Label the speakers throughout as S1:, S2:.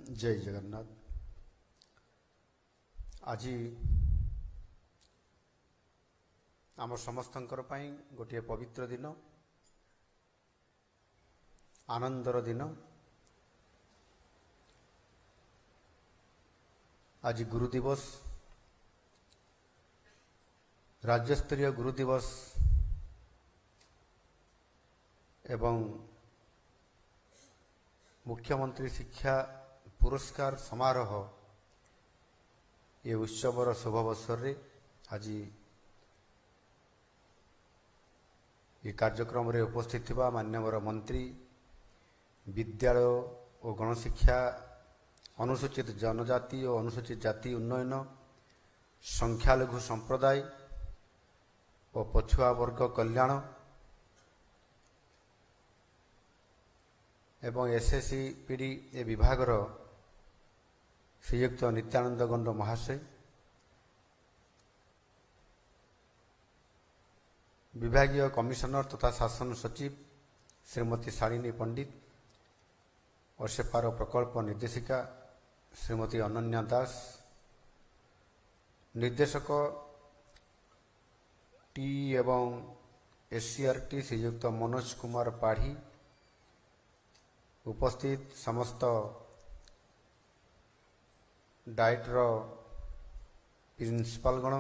S1: जय जगन्नाथ। आज आम समस्तंकर पाई गोटे पवित्र दिन, आनंदर दिन। आज गुरु दिवस, राज्यस्तरीय गुरु दिवस एवं मुख्यमंत्री शिक्षा पुरस्कार समारोह ये उत्सवर शुभ अवसर रे आज ये कार्यक्रम रे उपस्थित थिबा मान्यवर मंत्री विद्यालय और गणशिक्षा अनुसूचित जनजाति और अनुसूचित जाति उन्नयन संख्यालघु संप्रदाय और पछुआ वर्ग कल्याण एवं एसएससी पीडी ए विभागर श्रीयुक्त नित्यानंद गंड महाशय, विभागीय कमिशनर तथा शासन सचिव श्रीमती शालिनी पंडित और सेपार प्रकल्प निर्देशिका श्रीमती अनन्या दास, निर्देशक टी एवं एससीआरटी श्रीयुक्त मनोज कुमार पाढ़ी, उपस्थित समस्त डाइटर प्रिंसिपालगण,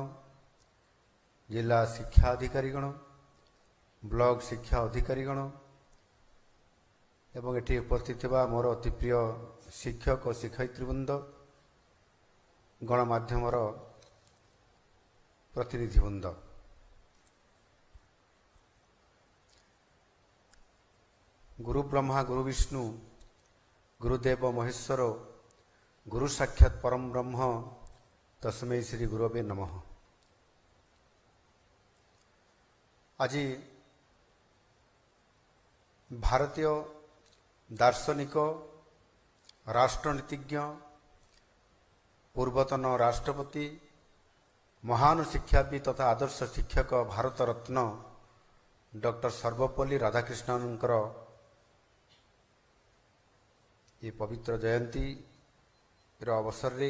S1: जिला शिक्षा अधिकारीगण, ब्लॉक शिक्षा अधिकारीगण एवं एटी उपस्थित मोर अति प्रिय शिक्षक और शिक्षयित्रीवृंद, गणमाध्यम प्रतिनिधिवृंद, गुरु ब्रह्मा गुरु विष्णु गुरुदेव महेश्वर गुरु साक्षात परम ब्रह्म तस्मै श्री गुरवे नमः। आज भारतीय दार्शनिक, राष्ट्रनीतिज्ञ, पूर्वतन राष्ट्रपति, महान शिक्षाविद तथा आदर्श शिक्षक भारत रत्न डॉक्टर सर्वपल्ली राधाकृष्णनकर ये पवित्र जयंती अवसर रे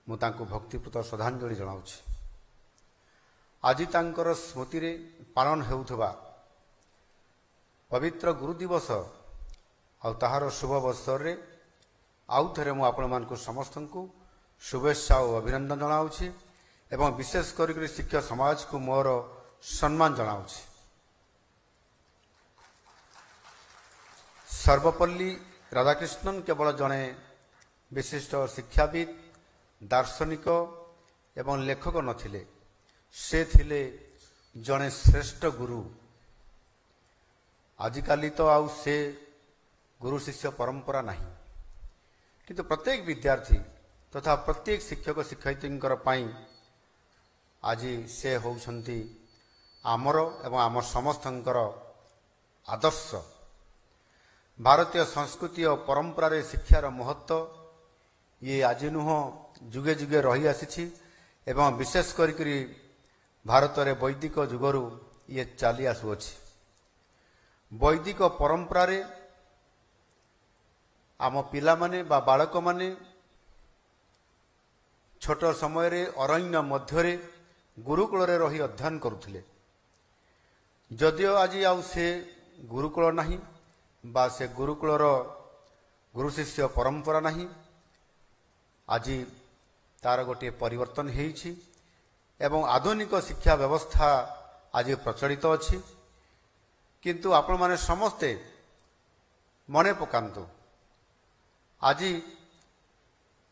S1: मुझे भक्तिपूत श्रद्धांजलि जनाऊँगी। आज तांकर स्मृति रे पालन हेउथबा पवित्र गुरु दिवस और ताहार शुभ अवसर रे आउ थरे मु आपण मानकु समस्त को शुभेच्छा और अभिनंदन जनाऊँगी एवं विशेष करी शिक्षा समाज को मोर सम्मान जनाऊँगी। सर्वपल्ली राधाकृष्णन केवल जड़े विशिष्ट शिक्षाविद, दार्शनिक एवं लेखक नथिले, से थिले जड़े श्रेष्ठ गुरु। आजिकाली तो आउ से गुरु शिष्य परंपरा नहीं, किंतु प्रत्येक विद्यार्थी तथा प्रत्येक शिक्षक शिक्षयित्रींकर पाई आज से होउछंती आमर एवं आम समस्तंकर आदर्श। भारतीय संस्कृति और परंपरा रे शिक्षार महत्व ये आज नुह जुगे जुगे रही आसी एवं विशेष करी भारत रे वैदिक जुगरु ये चली आसुअछि। वैदिक परंपरा रे आम पिला माने बा बालक माने छोट समय रे अरण्य मध्य रे गुरुकुल रे रही अध्ययन करुथिले। जदियो आज आउ से गुरुकुल नहीं बा से गुरुकुलर गुरु शिष्य परंपरा नहीं, आज तार गोटे परिवर्तन हेइछि एवं आधुनिक शिक्षा व्यवस्था आज प्रचलित अछि। किंतु आपण माने समस्ते मने पकांतु, आज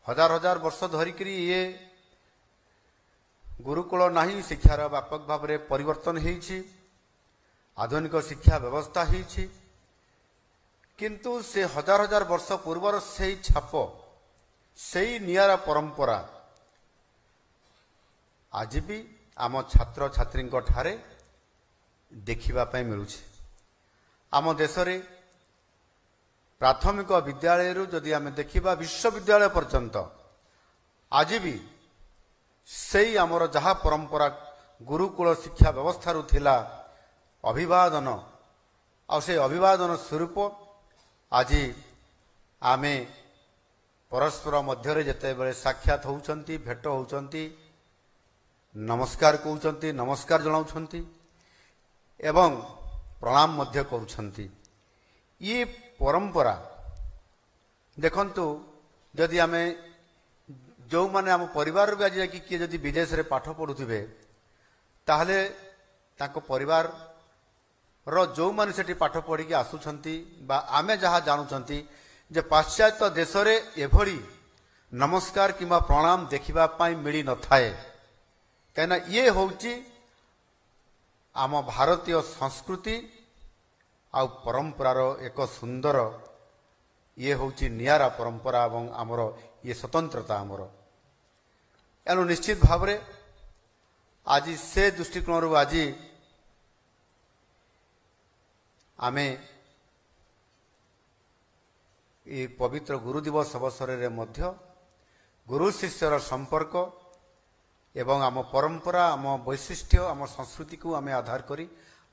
S1: हजार हजार वर्ष धरिकरी ये गुरुकुल नहीं, शिक्षार व्यापक भाव में परिवर्तन हेइछि, आधुनिक शिक्षा व्यवस्था हेइछि। किंतु से हजार हजार वर्ष पूर्वर से छाप से नियारा परंपरा आज भी आम छात्र छात्री ठारे देखिबा मिलुछि। आम देश रे प्राथमिक विद्यालय जदि आम देखिबा विश्वविद्यालय पर्यंत आज भी से आमर जहा परंपरा गुरुकुल शिक्षा व्यवस्था थिला अभिवादन आ से अभिवादन स्वरूप आज आमे परस्पर मध्य जितेबले साक्षात होउछंती भेट होउछंती नमस्कार कहउछंती नमस्कार जनाउछंती एवं प्रणाम मध्य करुछंती। ये परंपरा देखंतु जदि आमे जो माने आम परिवार भी आज किए जदि विदेश रे पाठ पढ़ुथिबे ताहले ताको परिवार रो जो माने सेठी पाठ पढ़ी के आसुछंती बा आमे जहा जानुछंती जे पाश्चात्य देश रे एभली नमस्कार किंबा प्रणाम देखिबा पाई मिली न थाए कहना ये होउची आम भारतीय संस्कृति आ परंपरार एक सुंदर ये होउची नियारा परंपरा एवं आमर ये स्वतंत्रता आमर एनु निश्चित भाव रे आज से दृष्टिकोण आज आमे ये पवित्र गुरु दिवस अवसर रे मध्य गुरु शिष्यर संपर्क एवं आम परंपरा आम वैशिष्ट्य आम संस्कृति को आमे आधार करी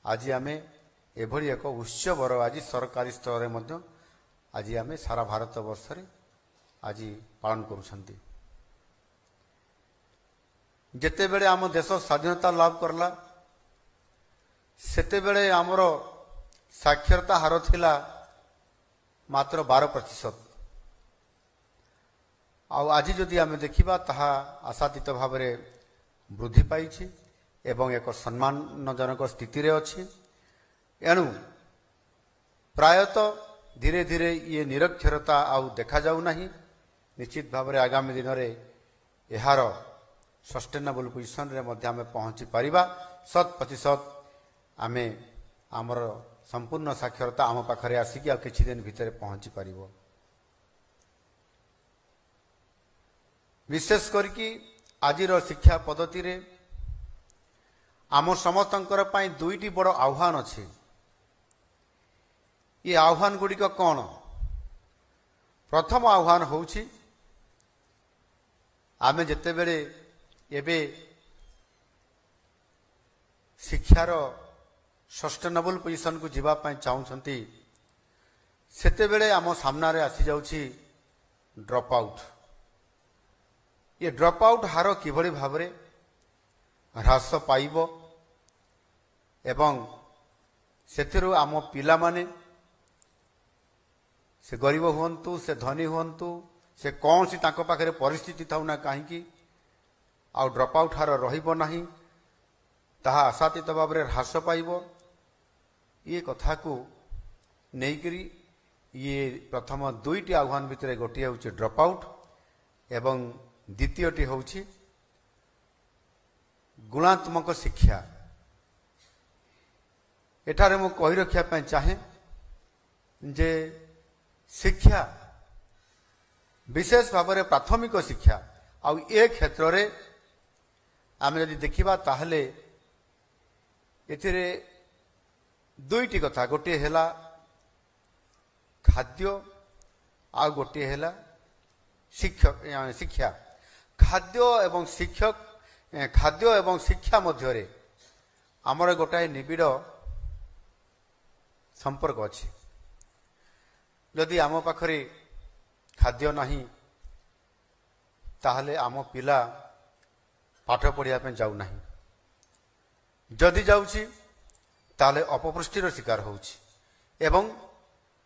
S1: आज आमे एभली एक उत्सवर आज सरकारी स्तर रे मध्य आज आमे सारा भारत वर्ष रे आज पालन करुछंती। जेते बेले आम देश स्वाधीनता लाभ करला सेते बेले आमर साक्षरता हार थिला मात्र 12%। आज जदि आमे देखिबा ताहा आशातीत भाव में वृद्धि पाई एवं एक सम्मानजनक स्थिति रे अछि। एणु प्रायतः धीरे धीरे ये निरक्षरता आउ देखा जाऊ नहीं। निश्चित भाव में आगामी दिन में यार सस्टेनेबल पोजिशन रे मध्य आमे पहुंची पारिबा 100% आमे आमर संपूर्ण साक्षरता आम पाखरे आसिकी आ किछि दिन भितर पहुंची पारिबो। विशेष करके आजिर शिक्षा पद्धति रे आम समस्तंकर पई दुईटी बड़ आह्वान अछि। ये आह्वान गुड़िक कौन? प्रथम आह्वान होउछि आमे जेते बेले एबे शिक्षार सस्टेनेबल पोजिशन को जीवा पाई चाहूछंती सेते बेले आम सामना रे आसी जाउछि ड्रॉप आउट। ये ड्रॉप आउट हार किभली भाव रे ह्रास पाइबो एवं सेथिरु आम पिला माने से गरीब हुंतु से धनी हुंतु से कौन सी ताको पाखरे परिस्थिति थाउ ना कहीं आ ड्रॉप आउट हार रहिबो नाही ताहा आशातीत भाव में ह्रास पाइबो। ये कथा को नेइकरी ये प्रथम दुईटी आह्वान भितर गोटे हूँ ड्रॉप आउट एवं द्वितीयटी हूँ गुणात्मक शिक्षा। एठारे मु कहि रखिया चाहे जे शिक्षा विशेष भाव में प्राथमिक शिक्षा आउ ए क्षेत्र रे आमे यदि देखिबा ताहले एथिरे दुईटी कथा गोटे हेला खाद्य आ गोटे हेला शिक्षा। खाद्य एवं शिक्षक खाद्य एवं शिक्षा मध्य आमर गोटाए निबिड़ संपर्क अछि। यदि आम पाखरे खाद्य नाही ताहले आम पिला पाठ पढ़िया पे जाऊ नाही। जदि जाउछि ताहले अपपुष्टिर शिकार होउछि एवं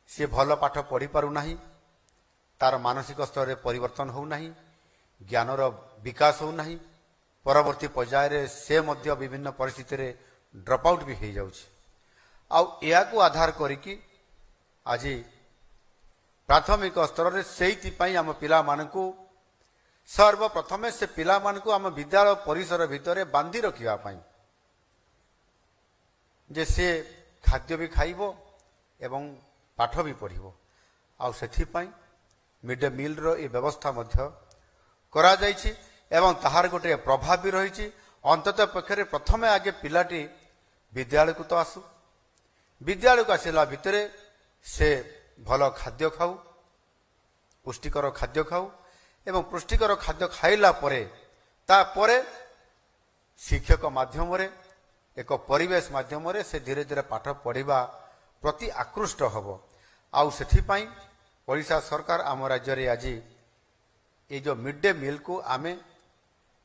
S1: से भल पाठ पढ़ी पारु नाही तार मानसिक स्तर रे परिवर्तन हो नाही ज्ञानर विकास हो नाही परवर्ती पर्याय रे से मध्य विभिन्न परिस्थिति रे ड्रॉप आउट भी हो जाउछि। आउ या को आधार करिकि आज प्राथमिक स्तर रे सेइति पई आम पिला मानकु सर्वप्रथमे से पिला मानकु आम विद्यालय परिसर भितरे बांधी रखिबा पई जे से खाद्य भी खाइबो एवं पाठ भी पढ़िबो। आउ सेथि पई मिड डे मील रो ए व्यवस्था मध्य करा जायछि एवं ताहार गोटे प्रभाव भी रही। अंततः पक्षरे प्रथमे आगे पिलाटी विद्यालय को तो आसु विद्यालय को आसला भितरे से भल खाद्य खाऊ पुष्टिकर खाद्य खाऊ एवं पुष्टिकर खाद्य खाइला परे तापरे शिक्षक माध्यम रे एक परिवेश माध्यम रे से धीरे धीरे पाठ पढ़िबा प्रति आकृष्ट हबो। आउ सेथि पई ओडिशा सरकार आम राज्य रे आज ये जो मिड डे मिल को आमे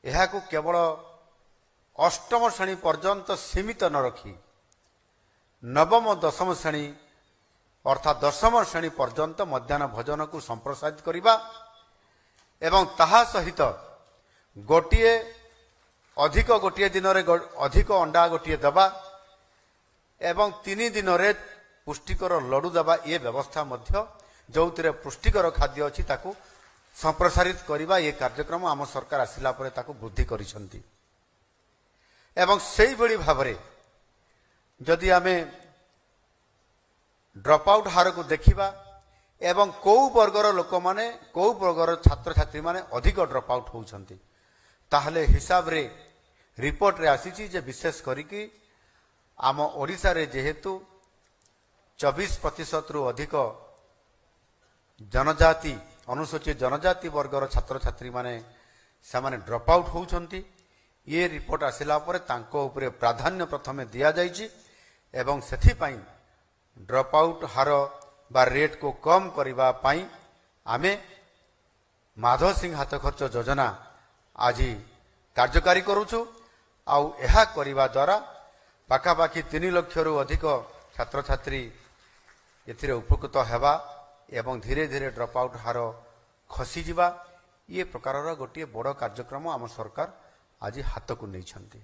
S1: यह को केवल अष्टम श्रेणी पर्यंत सीमित न रखी नवम दशम श्रेणी अर्थात दशम श्रेणी पर्यंत मध्याह्न भोजन को संप्रसारित करवा एवं ताहा सहित गोटिए अधिक गोटिए दिन रे अधिक अंडा गोटिए दबा एवं 3 दिन रे पुष्टिकर लडू दबा ये व्यवस्था मध्य जो पुष्टिकर खाद्य अच्छी ताकू संप्रसारित करवा ये कार्यक्रम आम सरकार आसिला परे ताकू वृद्धि करिसंती एवं सेही बड़ी भावरे जदि आमे ड्रॉप आउट हार को देखिबा एवं कौ वर्गर लोक माने कौ वर्गर छात्र छात्री माने अधिक ड्रॉप आउट होउछंती ताहले हिसाब रे रिपोर्ट रे आसीची जे विशेष करिकी आम ओडिसा रे जेहेतु 24% रु अधिक जनजाति अनुसूचित जनजाति वर्गर छात्र छात्री माने सामाने ड्रॉप आउट होउछंती ये रिपोर्ट आसिला परे तांको उपरे प्राधान्य प्रथमे दिया जाइछि एवं सेथि पई ड्रॉप आउट हार बा रेट को कम करबा पई आमे माधव सिंह हाथ खर्च योजना आज कार्यकारी करूछु आउ एहा करबा द्वारा पाखापाखि 3 लाख रु अधिक छात्र छात्री एथिरे उपकृत हेबा एवं धीरे धीरे ड्रॉप आउट हार खसी जिबा ये प्रकार गोटे बड़ कार्यक्रम आम सरकार आज हाथ को नहीं छंती।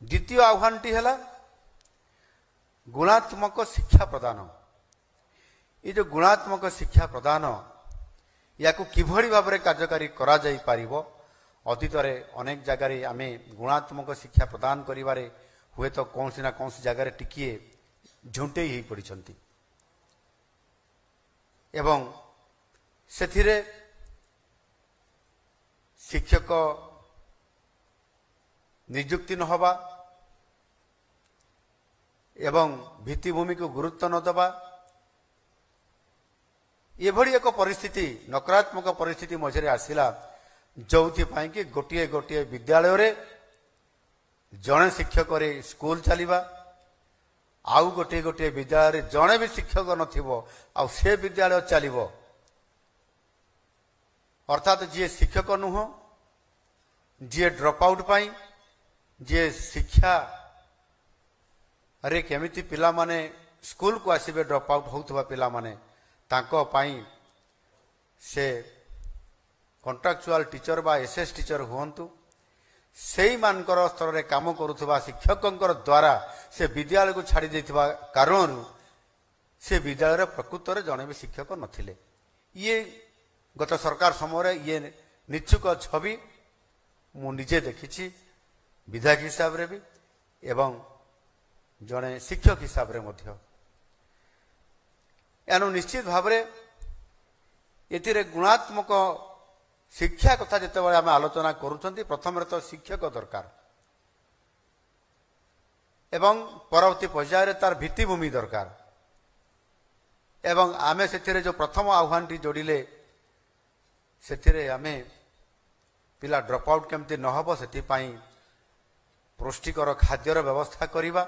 S1: द्वितीय आह्वानटी है गुणात्मक शिक्षा प्रदान ये जो गुणात्मक शिक्षा प्रदान या किभली भाव में कार्यकारी करा जाई पारिबो अतीत रे अनेक जगार आम गुणात्मक शिक्षा प्रदान करिवारे हुए तो कौन सी ना कौन सी जगार टिकिए झुंटेई ही पड़िछंती एवं सेथिरे शिक्षक नियुक्ति न होबा एवं भित्तिभूमि को गुरुत्व न दबा एभली एक परिस्थिति नकारात्मक परिस्थिति मझे आसिला जो कि गोटे गोटे विद्यालय रे जड़े शिक्षक रे स्कूल चलिबा आउ गोटे गोटे विद्यालय रे जड़े भी शिक्षक नथिबो आउ से विद्यालय चलिबो अर्थात जी शिक्षक नुह जी ड्रॉप आउट पाई जी शिक्षा अरे केमिति पिला माने स्कूल को आसीबे ड्रॉप आउट होउथबा पिला माने तांको पाई से कॉन्ट्रैक्चुअल टीचर बा एसएस टीचर हुंतु सेही मानकर स्तर रे काम करूथबा शिक्षकंकर द्वारा से विद्यालय को छाड़ी देथिबा कारण से विद्यालय प्रकृत रे जणे भी शिक्षक नथिले ये गत सरकार समय ये निश्चुक छवि मु निजे देखिछि विधायक हिसाब रे भी एवं जड़े शिक्षक हिसाब रे मध्य एनु निश्चित भाव रे एतिरे गुणात्मक शिक्षा कथा जिते बळे आमे आलोचना करूछंती प्रथम रे तो शिक्षक दरकार एवं परवर्ती पर्याय रे तार भित्तिभूमि दरकार एवं आमे सेथिरे जो प्रथम आह्वान टी जोड़िले सेथिरे आमे पिला ड्रॉप आउट केमती न हबो सेति पई पुष्टिकर खाद्यर व्यवस्था करिबा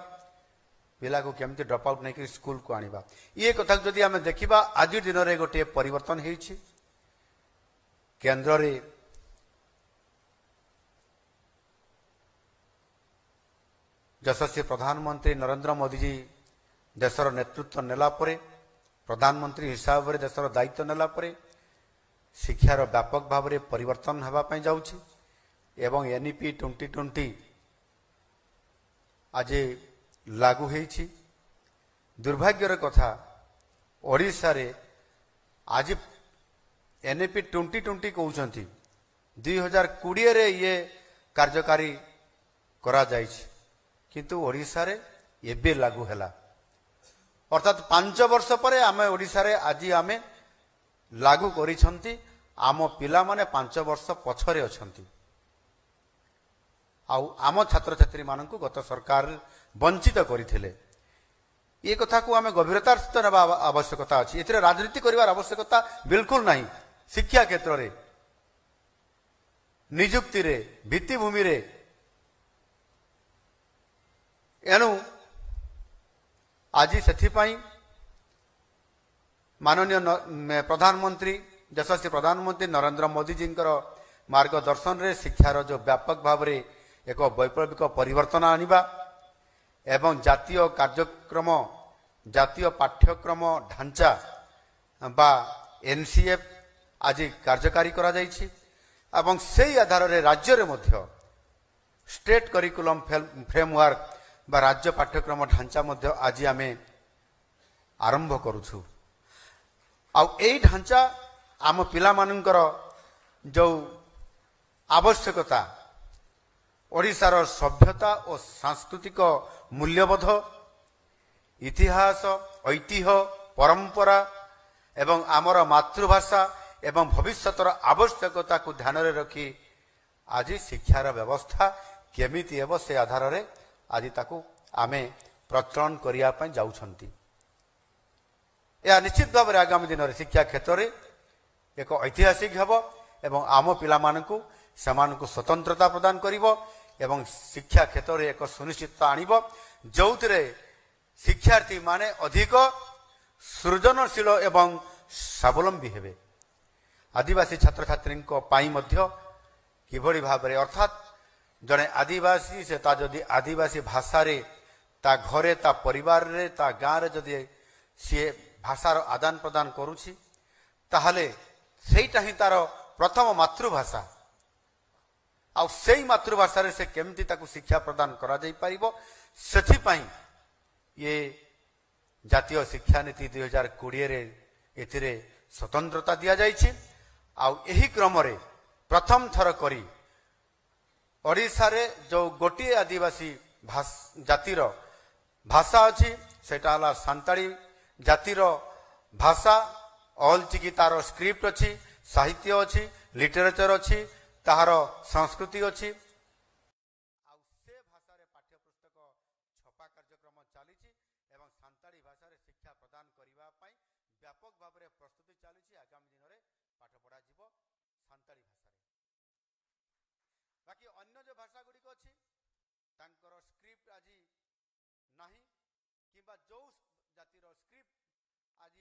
S1: पिला को केमती ड्रॉप आउट नहीं स्कूल को आनिबा ये कथा जदि आमे देखिबा आज दिन रे गोटे परिवर्तन हेछि केंद्र रे यशस्वी प्रधानमंत्री नरेंद्र मोदी जी देशर नेतृत्व नेला परे प्रधानमंत्री हिसाब रे देशर दायित्व नेला परे शिक्षार व्यापक भाव में परिवर्तन होगा जाउछि एवं एनईपी 2020 आज लागू होइछि दुर्भाग्यर कथा ओडिशा रे आज एनईपी 2020 कहउछंती 2020 रे ये कार्यकारी करा जाइछि किंतु ओडिशा रे एबे लागू हैला अर्थात 5 वर्ष पर आमे ओडिशा रे आज आमे लागू करिछंती आम पिला माने 5 वर्ष पछरे अछंती आउ आम छात्र छात्री मानकु गत सरकार वंचित करिथिले ये कथा को आमे गभीरतार सहित नेबा आवश्यकता अछि एथिरे राजनीति करिवार आवश्यकता बिल्कुल नहीं शिक्षा क्षेत्र रे नियुक्ति रे भित्तिभूमि रे एनु आज सेथि पई माननीय प्रधानमंत्री यशस्वी प्रधानमंत्री नरेंद्र मोदी जी मार्गदर्शन रे शिक्षार जो व्यापक भाव में एक वैप्लविक परिवर्तन आनिबा एवं जातीय कार्यक्रम जातीय पाठ्यक्रम ढांचा बा एनसीएफ आज कार्यकारी करा जायछि एवं सेही आधार रे राज्य रे मध्य स्टेट करिकुलम फ्रेमवर्क बा राज्य पाठ्यक्रम ढांचा मध्य आज आमे आरंभ करूछु आ एई ढांचा आम पिला मानकर जो आवश्यकता ओडिशार सभ्यता और सांस्कृतिक मूल्यबोध इतिहास ऐतिह्य परंपरा एवं आमर मातृभाषा एवं भविष्यतर आवश्यकता को ध्यान में रखी आज शिक्षार व्यवस्था केमिति एवं से आधार रे आज ताकू आमे प्रचलन करिया पय जाउछंती। या निश्चित भाव में आगामी दिन में शिक्षा क्षेत्र में एक ऐतिहासिक हेब एवं आम पिला मानकु समानकु स्वतंत्रता प्रदान करिवो एवं शिक्षा क्षेत्र में एक सुनिश्चितता आनिबो जोउतरे शिक्षार्थी माने अधिक सृजनशील एवं स्वावलंबी हेबे। आदिवासी छात्र छात्री किभली भाव में अर्थात जड़े आदिवासी से ता जदि आदिवासी भाषा रे ता घरे ता परिवार रे ता गाँव रे जदि सी भाषार आदान प्रदान करुछि ताहले सेईटा ही तार प्रथम मातृभाषा आ सेई मातृभाषा रे से केमती ताकू शिक्षा प्रदान करा जाई परिबो सेथि पई ये जातीय शिक्षा नीति 2020 रे एथिरे स्वतंत्रता दिया जाइछि आ एही क्रम रे प्रथम थर करी ओडिशा रे जो गोटी आदिवासी जातिर भाषा अच्छी सेटा हला सांताली जातिर भाषा ऑल चिकी तार स्क्रिप्ट अच्छी साहित्य अच्छी लिटरेचर अच्छी ताहार संस्कृति अच्छी से भाषा रे पाठ्यपुस्तक छपा कार्यक्रम चली एवं सांताली भाषा रे शिक्षा प्रदान करिबा पई व्यापक भाव में प्रस्तुति चली आगामी दिन में पाठ पढ़ा जीव सांताली भाषा बाकी अन्य जो भाषा गुड़िक अच्छी तांकर स्क्रिप्ट आज नहीं किंबा जो जातिर स्क्रिप्ट आज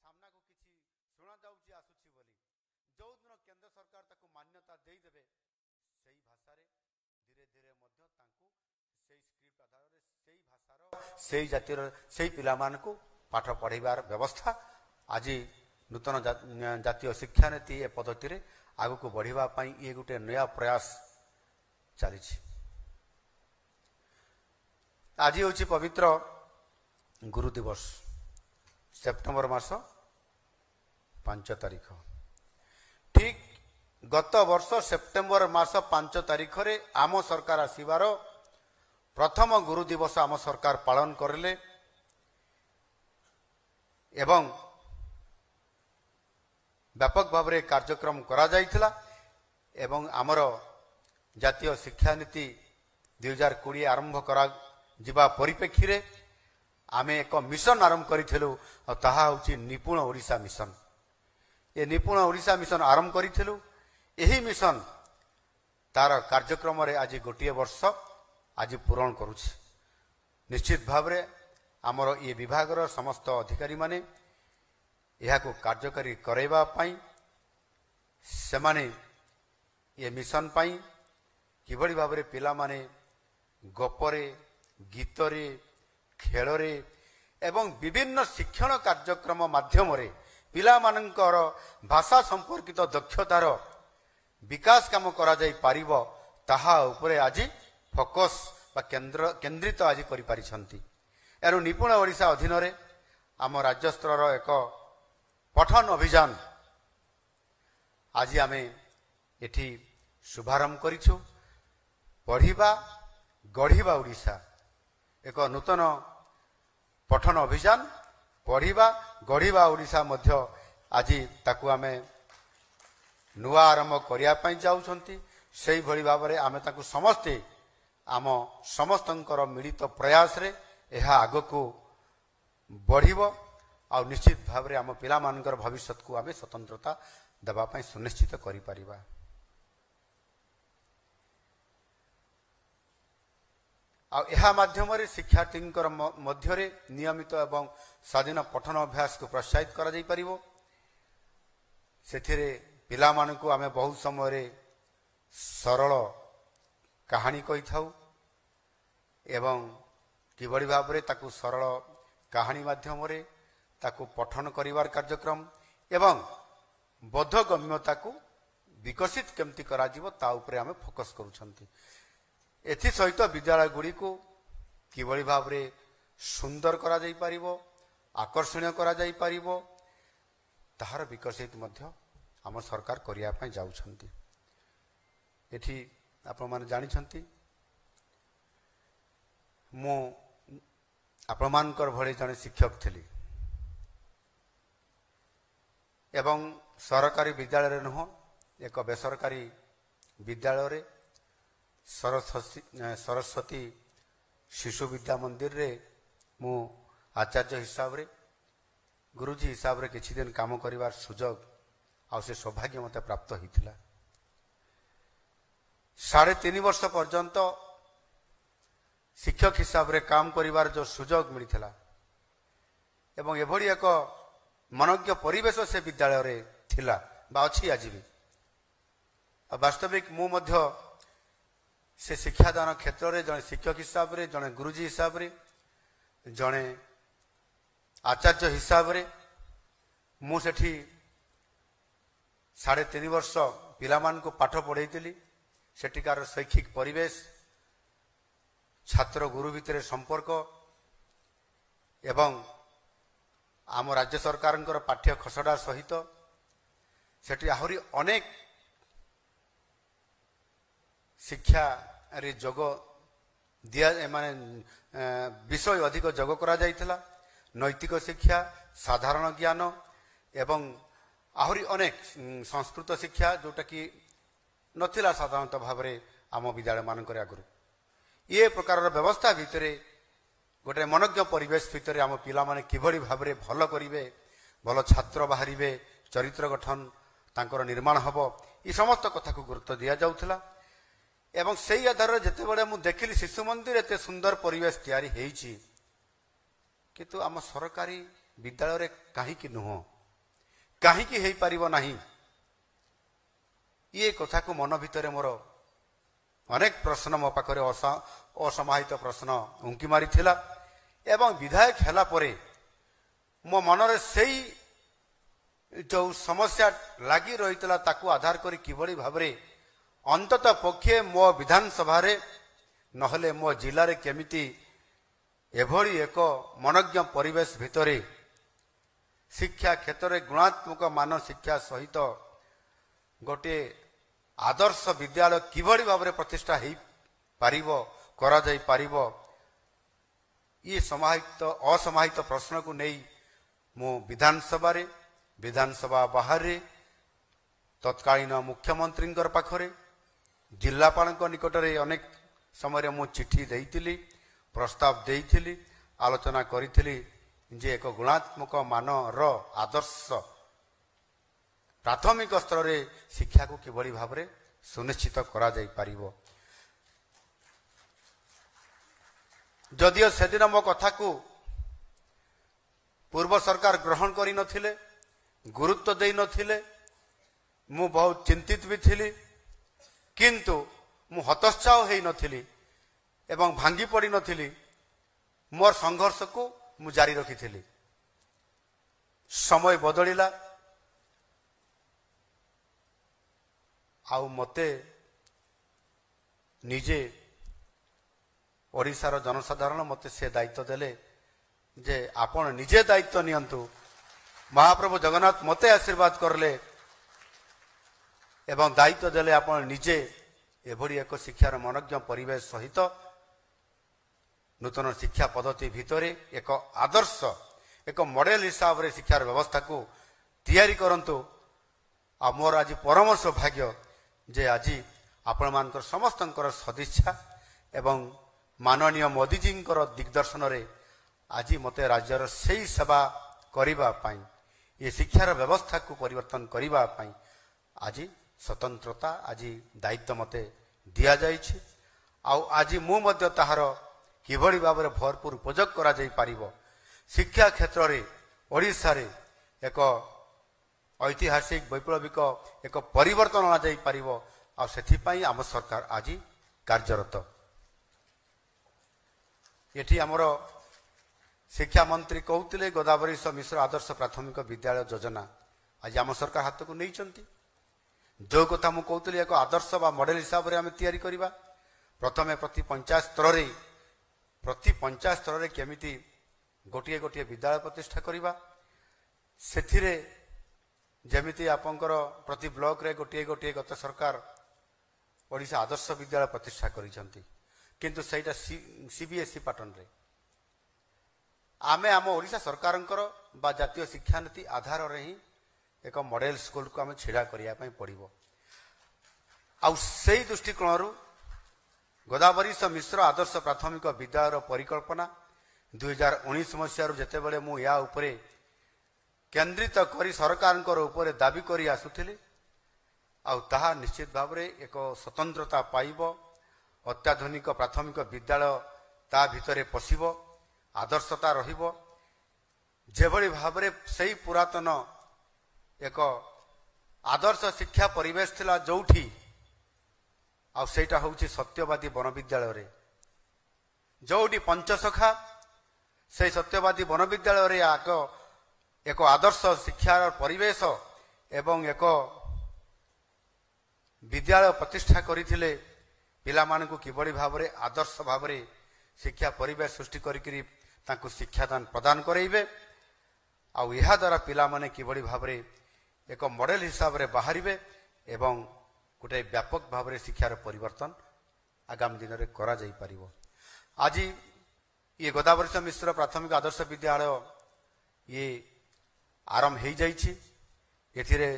S1: सामना को किसी शुणा जाउची आसुची बोली जो दिन केंद्र सरकार ताकू मान्यता दे देबे सेही भाषा रे धीरे धीरे मध्य तांकू सेही स्क्रिप्ट आधार रे सेही भाषार सेही जातिर सेही पिला मानकू पाठ पढ़ाइबार व्यवस्था आज नूतन जातीय शिक्षा नीति ए पद्धति रे आगु को बढ़िबा पई ये गुटे नया प्रयास चली। आज होची पवित्र गुरु दिवस सेप्टेम्बर मास 5 तारीख ठीक गत वर्ष सेप्टेम्बर मास 5 तारीख रे आम सरकार आसीबार प्रथम गुरु दिवस आम सरकार पालन करले एवं व्यापक भाव में कार्यक्रम करा जाइथिला एवं आमर जातीय शिक्षा नीति 2020 आरंभ करा जिबा परिप्रेक्षी रे आमे एक मिशन आरंभ करिथिलु ताहा होची निपुण ओडिशा मिशन। ये निपुण ओडिशा मिशन आरंभ करिथिलु एही मिशन तार कार्यक्रम रे आज गोटे वर्ष आज पूरण करुछि। निश्चित भाव में आमर ये विभागर समस्त अधिकारी माने यह को कार्यकारी करैबा पई सेमाने ये मिशन पई किभली भाव में पिला माने गपरे गीतरे खेलरे एवं विभिन्न शिक्षण कार्यक्रम माध्यम रे पिला मानकर भाषा संपर्कित दक्षतार विकास काम करा जाई पारिबो ताहा उपरे आज फोकस बा केंद्रित आज करि पारिछंती। एनु निपुण ओडिशा अधीन रे आम राज्य स्तर एक पठन अभियान आज आमे एठी शुभारंभ करिछु। पढ़िबा गढ़िबा ओडिशा एक नूतन पठन अभियान पढ़िबा गढ़िबा ओडिशा मध्य आज ताकू आमे नुआ आरंभ करिया पई जाउछंती। सेही भली भाव में आमे ताकू समस्ते आम समस्तंकर मिलित प्रयास रे एहा आगको बढ़िबो आ निश्चित भाव में आम पिला मानकर भविष्य को आमे स्वतंत्रता देबा पई सुनिश्चित करि परिबा। आ माध्यम शिक्षार्थी मध्य नियमित एवं स्वाधीन पठन अभ्यास को प्रोत्साहित करा जाई परिबो। ସେଥିରେ ପିଲାମାନଙ୍କୁ ଆମେ ବହୁତ ସମୟରେ ସରଳ କାହାଣୀ କହିଥାଉ ଏବଂ କିଭଳି ଭାବରେ ତାକୁ ସରଳ କାହାଣୀ ମାଧ୍ୟମରେ ତାକୁ ପଠନ କରିବାର କାର୍ଯ୍ୟକ୍ରମ ଏବଂ ବୋଧଗମ୍ୟତାକୁ ବିକଶିତ କେମିତି କରାଯିବ ତା ଉପରେ ଆମେ ଫୋକସ୍ କରୁଛନ୍ତି। ଏଥିସହିତ ବିଦ୍ୟାଳୟଗୁଡ଼ିକୁ କିଭଳି ଭାବରେ ସୁନ୍ଦର କରାଯାଇପାରିବ, ଆକର୍ଷଣୀୟ କରାଯାଇପାରିବ, ତାହାର ବିକଶିତ ମଧ୍ୟ ଆମ ସରକାର କରିବା ପାଇଁ ଯାଉଛନ୍ତି। ଏଠି ଆପଣମାନେ ଜାଣିଛନ୍ତି ମୁଁ ଆପଣମାନଙ୍କର ଭଳି ଜଣେ ଶିକ୍ଷକ ଥିଲି ଏବଂ ସରକାରୀ ବିଦ୍ୟାଳୟରେ ନୁହଁ ଏକ ବେସରକାରୀ ବିଦ୍ୟାଳୟରେ ସରସ୍ୱତୀ ଶିଶୁ ବିଦ୍ୟା ମନ୍ଦିରରେ ମୁଁ ଆଚାର୍ଯ୍ୟ ହିସାବରେ ଗୁରୁଜୀ ହିସାବରେ କିଛି ଦିନ କାମ କରିବାର ସୁଯୋଗ ଆଉ ସେ ସୌଭାଗ୍ୟ ମୋତେ ପ୍ରାପ୍ତ ହୋଇଥିଲା। 3.5 ବର୍ଷ ପର୍ଯ୍ୟନ୍ତ ଶିକ୍ଷକ ହିସାବରେ କାମ କରିବାର ଯେଉଁ ସୁଯୋଗ ମିଳିଥିଲା ଏବଂ ଏଭଳି ଏକ ମନୋଜ୍ଞ ପରିବେଶ ସେ ବିଦ୍ୟାଳୟରେ ଥିଲା ବା ଅଛି ଆଜି ବି। ଆଉ ବାସ୍ତବିକ ମୁଁ ମଧ୍ୟ ସେ ଶିକ୍ଷାଦାନ କ୍ଷେତ୍ରରେ ଜଣେ ଶିକ୍ଷକ ହିସାବରେ, ଜଣେ ଗୁରୁଜୀ ହିସାବରେ, ଜଣେ ଆଚାର୍ଯ୍ୟ ହିସାବରେ ମୁଁ ସେଠି 3.5 ବର୍ଷ ପିଲାମାନଙ୍କୁ ପାଠ ପଢ଼େଇଥିଲି। ସେଠିକାର ଶୈକ୍ଷିକ ପରିବେଶ, ଛାତ୍ର ଗୁରୁ ଭିତରେ ସମ୍ପର୍କ ଏବଂ ଆମ ରାଜ୍ୟ ସରକାରଙ୍କର ପାଠ୍ୟ ଖସଡ଼ା ସହିତ ସେଠି ଆହୁରି ଅନେକ ଶିକ୍ଷାରେ ଯୋଗ ବିଷୟ ଅଧିକ ଯୋଗ କରାଯାଇଥିଲା। ନୈତିକ ଶିକ୍ଷା, ସାଧାରଣ ଜ୍ଞାନ ଏବଂ ଆହୁରି ଅନେକ ସଂସ୍କୃତ ଶିକ୍ଷା ଯେଉଁଟାକି ନଥିଲା ସାଧାରଣତଃ ଭାବରେ ଆମ ବିଦ୍ୟାଳୟମାନଙ୍କରେ ଆଗରୁ। ଏ ପ୍ରକାରର ବ୍ୟବସ୍ଥା ଭିତରେ ଗୋଟେ ମନୋଜ୍ଞ ପରିବେଶ ଭିତରେ ଆମ ପିଲାମାନେ କିଭଳି ଭାବରେ ଭଲ କରିବେ, ଭଲ ଛାତ୍ର ବାହାରିବେ, ଚରିତ୍ର ଗଠନ ତାଙ୍କର ନିର୍ମାଣ ହେବ, ଏ ସମସ୍ତ କଥାକୁ ଗୁରୁତ୍ୱ ଦିଆଯାଉଥିଲା। ଏବଂ ସେଇ ଆଧାରରେ ଯେତେବେଳେ ମୁଁ ଦେଖିଲି ଶିଶୁ ମନ୍ଦିର ଏତେ ସୁନ୍ଦର ପରିବେଶ ତିଆରି ହେଇଛି, କିନ୍ତୁ ଆମ ସରକାରୀ ବିଦ୍ୟାଳୟରେ କାହିଁକି ନୁହଁ, କାହିଁକି ହେଇପାରିବ ନାହିଁ, ଇଏ କଥାକୁ ମନ ଭିତରେ ମୋର ଅନେକ ପ୍ରଶ୍ନ ମୋ ପାଖରେ ଅସମାହିତ ପ୍ରଶ୍ନ ଉଙ୍କି ମାରିଥିଲା। ଏବଂ ବିଧାୟକ ହେଲା ପରେ ମୋ ମନରେ ସେଇ ଯେଉଁ ସମସ୍ୟା ଲାଗି ରହିଥିଲା ତାକୁ ଆଧାର କରି କିଭଳି ଭାବରେ ଅନ୍ତତଃ ପକ୍ଷେ ମୋ ବିଧାନସଭାରେ ନହେଲେ ମୋ ଜିଲ୍ଲାରେ କେମିତି ଏଭଳି ଏକ ମନୋଜ୍ଞ ପରିବେଶ ଭିତରେ ଶିକ୍ଷା କ୍ଷେତ୍ରରେ ଗୁଣାତ୍ମକ ମାନ ଶିକ୍ଷା ସହିତ ଗୋଟିଏ ଆଦର୍ଶ ବିଦ୍ୟାଳୟ କିଭଳି ଭାବରେ ପ୍ରତିଷ୍ଠା ହେଇପାରିବ, କରାଯାଇପାରିବ, ଇଏ ଅସମାହିତ ପ୍ରଶ୍ନକୁ ନେଇ ମୁଁ ବିଧାନସଭା ବାହାରେ ତତ୍କାଳୀନ ମୁଖ୍ୟମନ୍ତ୍ରୀଙ୍କର ପାଖରେ, ଜିଲ୍ଲାପାଳଙ୍କ ନିକଟରେ ଅନେକ ସମୟରେ ମୁଁ ଚିଠି ଦେଇଥିଲି, ପ୍ରସ୍ତାବ ଦେଇଥିଲି, ଆଲୋଚନା କରିଥିଲି ଯେ ଏକ ଗୁଣାତ୍ମକ ମାନର ଆଦର୍ଶ ପ୍ରାଥମିକ ସ୍ତରରେ ଶିକ୍ଷାକୁ କିଭଳି ଭାବରେ ସୁନିଶ୍ଚିତ କରାଯାଇପାରିବ। ଯଦିଓ ସେଦିନ ମୋ କଥାକୁ ପୂର୍ବ ସରକାର ଗ୍ରହଣ କରିନଥିଲେ, ଗୁରୁତ୍ୱ ଦେଇନଥିଲେ, ମୁଁ ବହୁତ ଚିନ୍ତିତ ବି ଥିଲି, କିନ୍ତୁ ମୁଁ ହତୋତ୍ସାହ ହେଇନଥିଲି ଏବଂ ଭାଙ୍ଗି ପଡ଼ିନଥିଲି। ମୋର ସଂଘର୍ଷକୁ ମୁଁ ଜାରି ରଖିଥିଲି। ସମୟ ବଦଳିଲା ଆଉ ମୋତେ ନିଜେ ଓଡ଼ିଶାର ଜନସାଧାରଣ ମୋତେ ସେ ଦାୟିତ୍ୱ ଦେଲେ ଯେ ଆପଣ ନିଜେ ଦାୟିତ୍ୱ ନିଅନ୍ତୁ। ମହାପ୍ରଭୁ ଜଗନ୍ନାଥ ମୋତେ ଆଶୀର୍ବାଦ କରିଲେ ଏବଂ ଦାୟିତ୍ୱ ଦେଲେ ଆପଣ ନିଜେ ଏଭଳି ଏକ ଶିକ୍ଷାର ମନୋଜ୍ଞ ପରିବେଶ ସହିତ ନୂତନ ଶିକ୍ଷା ପଦ୍ଧତି ଭିତରେ ଏକ ଆଦର୍ଶ, ଏକ ମଡେଲ ହିସାବରେ ଶିକ୍ଷାର ବ୍ୟବସ୍ଥାକୁ ତିଆରି କରନ୍ତୁ। ଆଉ ମୋର ଆଜି ପରମ ସୌଭାଗ୍ୟ ଯେ ଆଜି ଆପଣମାନଙ୍କର ସମସ୍ତଙ୍କର ସଦିଚ୍ଛା ଏବଂ ମାନନୀୟ ମୋଦିଜୀଙ୍କର ଦିଗ୍ଦର୍ଶନରେ ଆଜି ମୋତେ ରାଜ୍ୟର ସେଇ ସେବା କରିବା ପାଇଁ, ଏ ଶିକ୍ଷାର ବ୍ୟବସ୍ଥାକୁ ପରିବର୍ତ୍ତନ କରିବା ପାଇଁ ଆଜି ସ୍ୱତନ୍ତ୍ରତା, ଆଜି ଦାୟିତ୍ୱ ମୋତେ ଦିଆଯାଇଛି। ଆଉ ଆଜି ମୁଁ ମଧ୍ୟ ତାହାର କିଭଳି ଭାବରେ ଭରପୁର ଉପଯୋଗ କରାଯାଇପାରିବ, ଶିକ୍ଷା କ୍ଷେତ୍ରରେ ଓଡ଼ିଶାରେ ଏକ ऐतिहासिक वैप्लविक एक परिवर्तन अणाई पार आपाई आम सरकार आज कार्यरत। ये आमर शिक्षा मंत्री कहते गोदावरी मिश्र आदर्श प्राथमिक विद्यालय योजना आज आम सरकार हाथ को नहीं जो कथा मुझे कहती एक आदर्श बा मॉडल हिसाब से आम तैयारी करवा। प्रथमे प्रति पंचायत स्तर में केमिति गोटे गोटे विद्यालय प्रतिष्ठा करवा से जमीती आपंकर प्रति ब्लॉक रे गोटे गोटे गत सरकार ओडिशा आदर्श विद्यालय प्रतिष्ठा करिसंती किंतु सेटा सीबीएसई पैटर्न रे आमे आम ओडिशा सरकारंकर बा जातीय शिक्षा नीति आधार रे ही एक मॉडल स्कूल को आम छिड़ा करिया पई पड़िबो। आ सेही दृष्टिकोण गोदावरी मिश्र आदर्श प्राथमिक विद्यालय परिकल्पना 2019 मसीह जेते बेले मु या उपरे केंद्रित करी सरकार उपरे दाबी करी आसुथिली आहा निश्चित भाव में एक स्वतंत्रता पाइब अत्याधुनिक प्राथमिक विद्यालय ता भितरे पशिब आदर्शता रहिबो जेभली भाव में सही पुरातन एक आदर्श शिक्षा परिवेश थिला जोठी आउटा होउची सत्यवादी वन विद्यालय रे जोठी पंचसखा से सत्यवादी वन विद्यालय रे आग एक आदर्श शिक्षार परिवेश एवं एक विद्यालय प्रतिष्ठा करथिले पिला मानकु किबळी भाबरे आदर्श भाबरे शिक्षा परिवेश सृष्टि करिकरी तांकु शिक्षादान प्रदान करइबे आ इहा द्वारा पिला माने किबळी भाबरे एक मॉडल हिसाब रे बाहरिबे एवं गोटे व्यापक भाबरे शिक्षार परिवर्तन आगामी दिन रे करा जाई परिबो। आज ये गोदावरी मिश्र प्राथमिक आदर्श विद्यालय ये आरंभ हो जाइए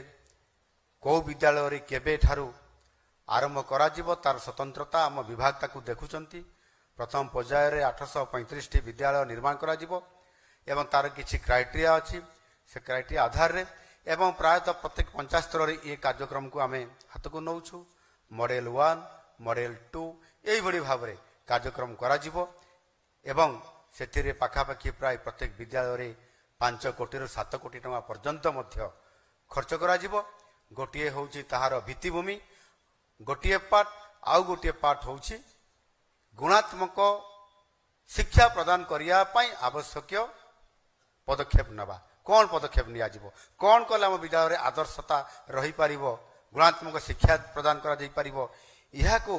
S1: कौ विद्यालय रे केबे ठारू आरंभ करा जिवो तार स्वतंत्रता आम विभाग ताकू देखुचंती। प्रथम पर्याय रे 835 टी विद्यालय निर्माण करा जिवो एवं तार किछि क्राइटेरिया अछि से क्राइटेरिया आधार रे एवं प्रायतः प्रत्येक पंचायत स्तर रे ये कार्यक्रम को आमे हाथ को नौछु मॉडल 1 मॉडल 2 एई बड़ी भाव रे कार्यक्रम करा जिवो एवं सेतिरे पाखापाखि प्राय प्रत्येक विद्यालय रे 5 कोटी रु 7 कोटी टका पर्यंत मध्य खर्च करा जिवो। गोटिए होउची ताहार भित्तिभूमि गोटिए पार्ट आउ गोटिए पार्ट होउची गुणात्मक शिक्षा प्रदान करिया पई आवश्यक पदक्षेप नबा कौन पदक्षेप निया जिवो कौन कले हम विद्यालय रे आदर्शता रही पारिबो गुणात्मक शिक्षा प्रदान करा जाई पारिबो इहा को